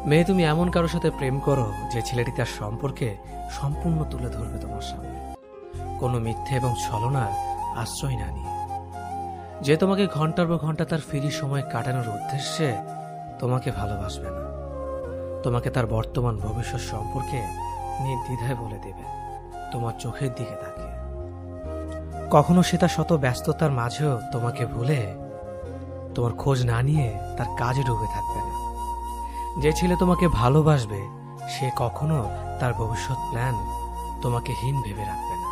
মেয়ে, তুমি এমন কারোর সাথে প্রেম করো যে ছেলেটি তার সম্পর্কে সম্পূর্ণ তুলে ধরবে তোমার সামনে, কোনো মিথ্যে এবং ছলনার আশ্রয় না নিয়ে, যে তোমাকে ঘন্টার পর ঘন্টা তার ফ্রি সময় কাটানোর উদ্দেশ্যে তোমাকে ভালোবাসবে না, তোমাকে তার বর্তমান ভবিষ্যৎ সম্পর্কে নির্দ্বিধায় বলে দেবে তোমার চোখের দিকে তাকিয়ে। কখনো সে তার শত ব্যস্ততার মাঝেও তোমাকে ভুলে তোমার খোঁজ না নিয়ে তার কাজে ডুবে থাকবে না। যে ছেলে তোমাকে ভালোবাসবে সে কখনো তার ভবিষ্যৎ প্ল্যান তোমাকে হীন ভেবে রাখবে না।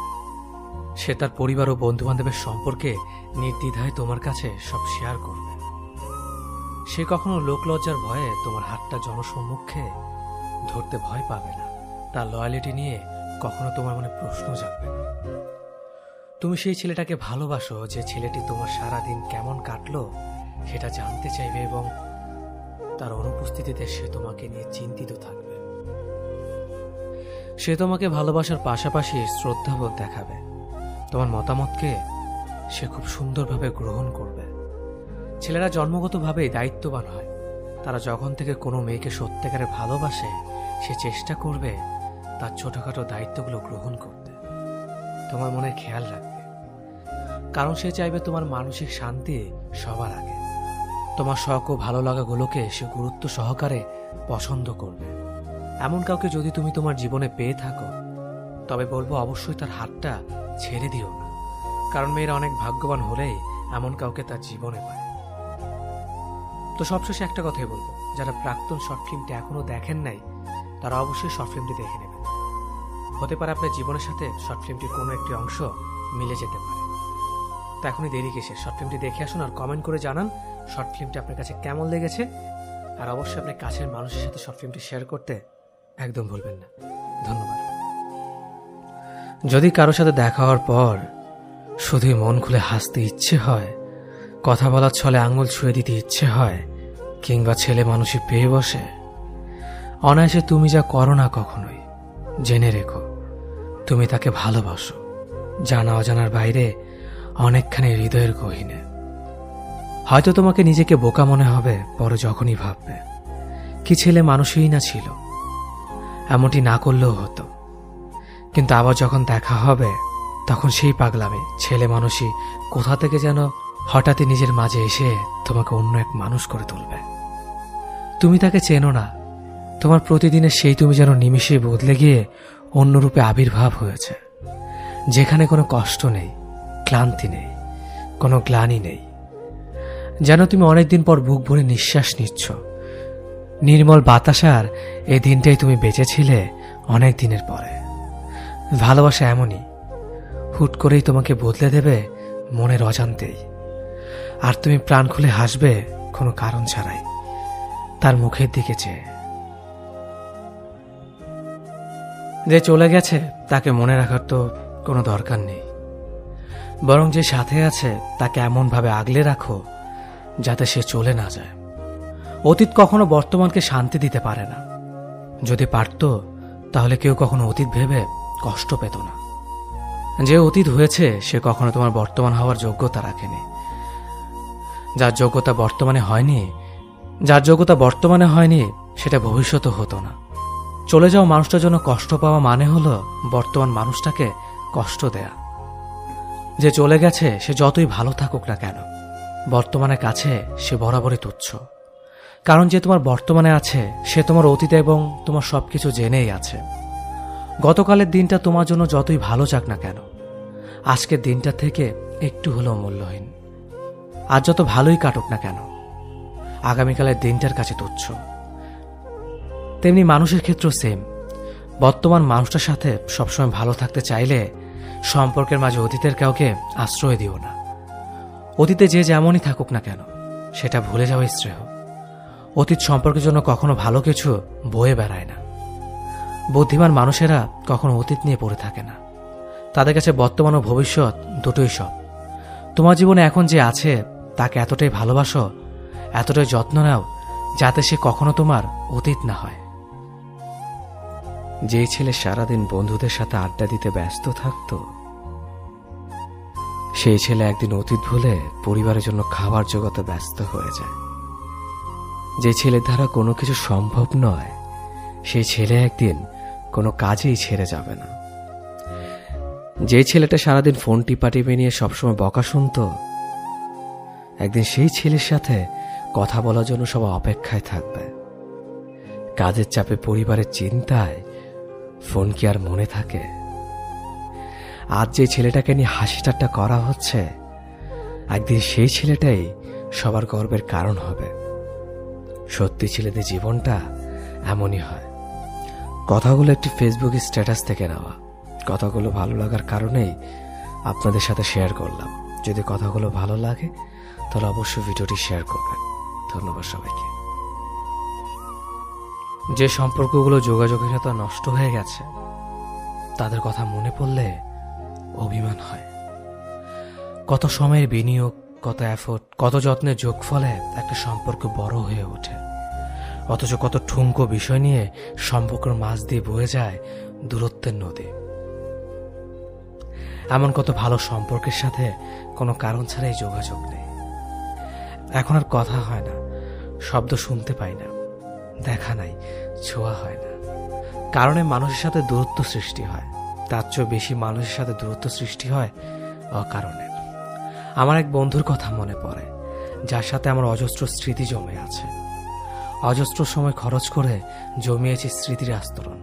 সে তার পরিবার ও বন্ধু বান্ধবের সম্পর্কে নির্দ্বিধায় তোমার কাছে সব শেয়ার করবে। সে কখনো লোকলজ্জার ভয়ে তোমার হাতটা জনসম্মুখে ধরতে ভয় পাবে না। তার লয়ালিটি নিয়ে কখনো তোমার মনে প্রশ্ন জাগবে না। তুমি সেই ছেলেটাকে ভালোবাসো যে ছেলেটি তোমার সারাদিন কেমন কাটলো সেটা জানতে চাইবে এবং তার অনুপস্থিতিতে সে তোমাকে নিয়ে চিন্তিত থাকবে। সে তোমাকে ভালোবাসার পাশাপাশি শ্রদ্ধাবোধ দেখাবে, তোমার মতামতকে সে খুব সুন্দরভাবে গ্রহণ করবে। ছেলেরা জন্মগতভাবেই দায়িত্ববান হয়। তারা যখন থেকে কোনো মেয়েকে সত্যিকারে ভালোবাসে সে চেষ্টা করবে তার ছোটখাটো দায়িত্বগুলো গ্রহণ করতে, তোমার মনে খেয়াল রাখবে, কারণ সে চাইবে তোমার মানসিক শান্তি সবার আগে। তোমার শখ ও ভালো লাগাগুলোকে সে গুরুত্ব সহকারে পছন্দ করবে। এমন কাউকে যদি তুমি তোমার জীবনে পেয়ে থাকো তবে বলবো অবশ্যই তার হাতটা ছেড়ে দিও না, কারণ মেয়েরা অনেক ভাগ্যবান হলেই এমন কাউকে তার জীবনে পায়। তো সবশেষে একটা কথাই বলবো, যারা প্রাক্তন শর্ট ফিল্মটি এখনো দেখেন নাই তারা অবশ্যই শর্ট ফিল্মটি দেখে নেবেন। হতে পারে আপনার জীবনের সাথে শর্ট ফিল্মটির কোনো একটি অংশ মিলে যেতে পারে। তো এখনই দেরি কিসে, শর্ট ফিল্মটি দেখে আসুন আর কমেন্ট করে জানান শর্ট ফিল্মটি আপনার কাছে কেমন লেগেছে। আর অবশ্যই আপনার কাছের মানুষের সাথে শর্ট ফিল্মটি শেয়ার করতে একদম ভুলবেন না। ধন্যবাদ। যদি কারোর সাথে দেখা হওয়ার পর শুধুই মন খুলে হাসতে ইচ্ছে হয়, কথা বলার ছলে আঙুল ছুঁয়ে দিতে ইচ্ছে হয়, কিংবা ছেলে মানুষই পেয়ে বসে, অনায়াসে তুমি যা করো না কখনোই, জেনে রেখো তুমি তাকে ভালোবাসো, জানা অজানার বাইরে অনেকখানি হৃদয়ের গহীনে। হয়তো তোমাকে নিজেকে বোকা মনে হবে পরে যখনই ভাববে কি ছেলে মানুষই না ছিল, এমনটি না করলেও হতো। কিন্তু আবার যখন দেখা হবে তখন সেই পাগলামে ছেলে মানুষই কোথা থেকে যেন হঠাৎই নিজের মাঝে এসে তোমাকে অন্য এক মানুষ করে তুলবে। তুমি তাকে চেনো না, তোমার প্রতিদিনের সেই তুমি যেন নিমিষেই বদলে গিয়ে অন্য রূপে আবির্ভাব হয়েছে, যেখানে কোনো কষ্ট নেই, ক্লান্তি নেই, কোনো গ্লানি নেই। যেন তুমি অনেকদিন পর বুক ভরে নিঃশ্বাস নিচ্ছ। নির্মল বাতাসার এই দিনটাই তুমি বেঁচেছিলে অনেক দিনের পরে। ভালোবাসা এমনই, হুট করেই তোমাকে বদলে দেবে মনের অজান্তেই। আর তুমি প্রাণ খুলে হাসবে কোনো কারণ ছাড়াই তার মুখের দিকে চেয়ে। যে চলে গেছে তাকে মনে রাখার তো কোনো দরকার নেই, বরং যে সাথে আছে তাকে এমনভাবে আগলে রাখো যাতে সে চলে না যায়। অতীত কখনো বর্তমানকে শান্তি দিতে পারে না। যদি পারত তাহলে কেউ কখনো অতীত ভেবে কষ্ট পেত না। যে অতীত হয়েছে সে কখনো তোমার বর্তমান হওয়ার যোগ্যতা রাখেনি। যার যোগ্যতা বর্তমানে হয়নি সেটা ভবিষ্যতে হতো না। চলে যাওয়া মানুষটার জন্য কষ্ট পাওয়া মানে হলো বর্তমান মানুষটাকে কষ্ট দেয়া। যে চলে গেছে সে যতই ভালো থাকুক না কেন, বর্তমানের কাছে সে বরাবরই তুচ্ছ। কারণ যে তোমার বর্তমানে আছে সে তোমার অতীত এবং তোমার সবকিছু জেনেই আছে। গতকালের দিনটা তোমার জন্য যতই ভালো যাক না কেন, আজকের দিনটা থেকে একটু হলেও মূল্যহীন। আজ যত ভালোই কাটুক না কেন, আগামীকালের দিনটার কাছে তুচ্ছ। তেমনি মানুষের ক্ষেত্রেও সেম। বর্তমান মানুষটার সাথে সবসময় ভালো থাকতে চাইলে সম্পর্কের মাঝে অতীতের কাউকে আশ্রয় দিও না। অতীতে যে যেমনই থাকুক না কেন সেটা ভুলে যাওয়াই শ্রেয়। অতীত সম্পর্কের জন্য কখনো ভালো কিছু বয়ে বেড়ায় না। বুদ্ধিমান মানুষেরা কখনো অতীত নিয়ে পড়ে থাকে না। তাদের কাছে বর্তমান ও ভবিষ্যৎ দুটোই সব। তোমার জীবনে এখন যে আছে তাকে এতটাই ভালোবাসো, এতটাই যত্ন নাও যাতে সে কখনো তোমার অতীত না হয়। যেই ছেলে সারাদিন বন্ধুদের সাথে আড্ডা দিতে ব্যস্ত থাকত, সেই ছেলে একদিন অতীত ভুলে পরিবারের জন্য খাবার জোগাতে ব্যস্ত হয়ে যায়। যে ছেলের দ্বারা কোনো কিছু সম্ভব নয়, সেই ছেলে একদিন কোনো কাজেই ছেড়ে যাবে না। যে ছেলেটা সারাদিন ফোন টিপে নিয়ে সবসময় বকা শুনত, একদিন সেই ছেলের সাথে কথা বলার জন্য সবাই অপেক্ষায় থাকবে। কাজের চাপে, পরিবারের চিন্তায় ফোন কি আর মনে থাকে? আজ যে ছেলেটাকে নিয়ে হাসি ঠাট্টা করা হচ্ছে, একদিন সেই ছেলেটাই সবার গর্বের কারণ হবে। সত্যি ছেলেদের জীবনটা এমনই হয়। কথাগুলো একটি ফেসবুক স্ট্যাটাস থেকে নেওয়া। কথাগুলো ভালো লাগার কারণেই আপনাদের সাথে শেয়ার করলাম। যদি কথাগুলো ভালো লাগে তাহলে অবশ্যই ভিডিওটি শেয়ার করবেন। ধন্যবাদ সবাইকে। যে সম্পর্কগুলো যোগাযোগহীনতা নষ্ট হয়ে গেছে তাদের কথা মনে পড়লে অভিমান হয়। কত সময়ের বিনিয়োগ, কত এফোর্ট, কত যত্নের যোগফলে একটা সম্পর্ক বড় হয়ে ওঠে, অথচ কত ঠুনকো বিষয় নিয়ে সম্পর্কের মাঝ দিয়ে বয়ে যায় দূরত্বের নদী। এমন কত ভালো সম্পর্কের সাথে কোনো কারণ ছাড়াই যোগাযোগ নেই। এখন আর কথা হয় না, শব্দ শুনতে পাই না, দেখা নাই, ছোঁয়া হয় না। কারণে মানুষের সাথে দূরত্ব সৃষ্টি হয়। তার চেয়েও বেশি মানুষের সাথে দূরত্ব সৃষ্টি হয় অকারণে। আমার এক বন্ধুর কথা মনে পড়ে, যার সাথে আমার অজস্র স্মৃতি জমে আছে। অজস্র সময় খরচ করে জমিয়েছি স্মৃতির আস্তরণ,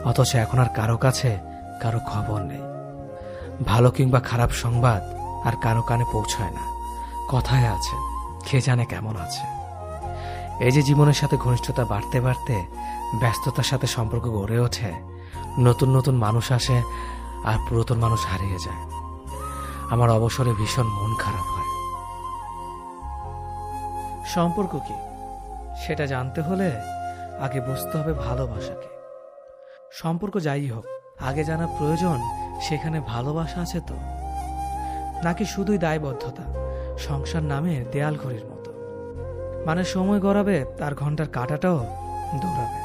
অথচ এখন আর কারো কাছে কারো খবর নেই। ভালো কিংবা খারাপ সংবাদ আর কারো কানে পৌঁছায় না। কথায় আছে, কে জানে কেমন আছে। এই যে জীবনের সাথে ঘনিষ্ঠতা বাড়তে বাড়তে ব্যস্ততার সাথে সম্পর্ক গড়ে ওঠে, নতুন নতুন মানুষ আসে আর পুরাতন মানুষ হারিয়ে যায়, আমার অবসরে ভীষণ মন খারাপ হয়। সম্পর্ক কি সেটা জানতে হলে আগে বুঝতে হবে ভালোবাসাকে। সম্পর্ক যাই হোক, আগে জানা প্রয়োজন সেখানে ভালোবাসা আছে তো, নাকি শুধুই দায়বদ্ধতা, সংসার নামের দেয়াল ঘড়ির মতো। মানে সময় গড়াবে তার ঘন্টার কাঁটাটাও দৌড়াবে।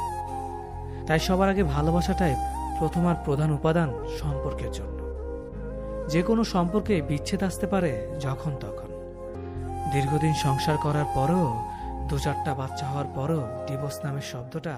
তাই সবার আগে ভালোবাসাটাই প্রথম আর প্রধান উপাদান সম্পর্কের জন্য। যে কোনো সম্পর্কে বিচ্ছেদ আসতে পারে যখন তখন। দীর্ঘদিন সংসার করার পরও, 2-4টা বাচ্চা হওয়ার পরও ডিভোর্স নামের শব্দটা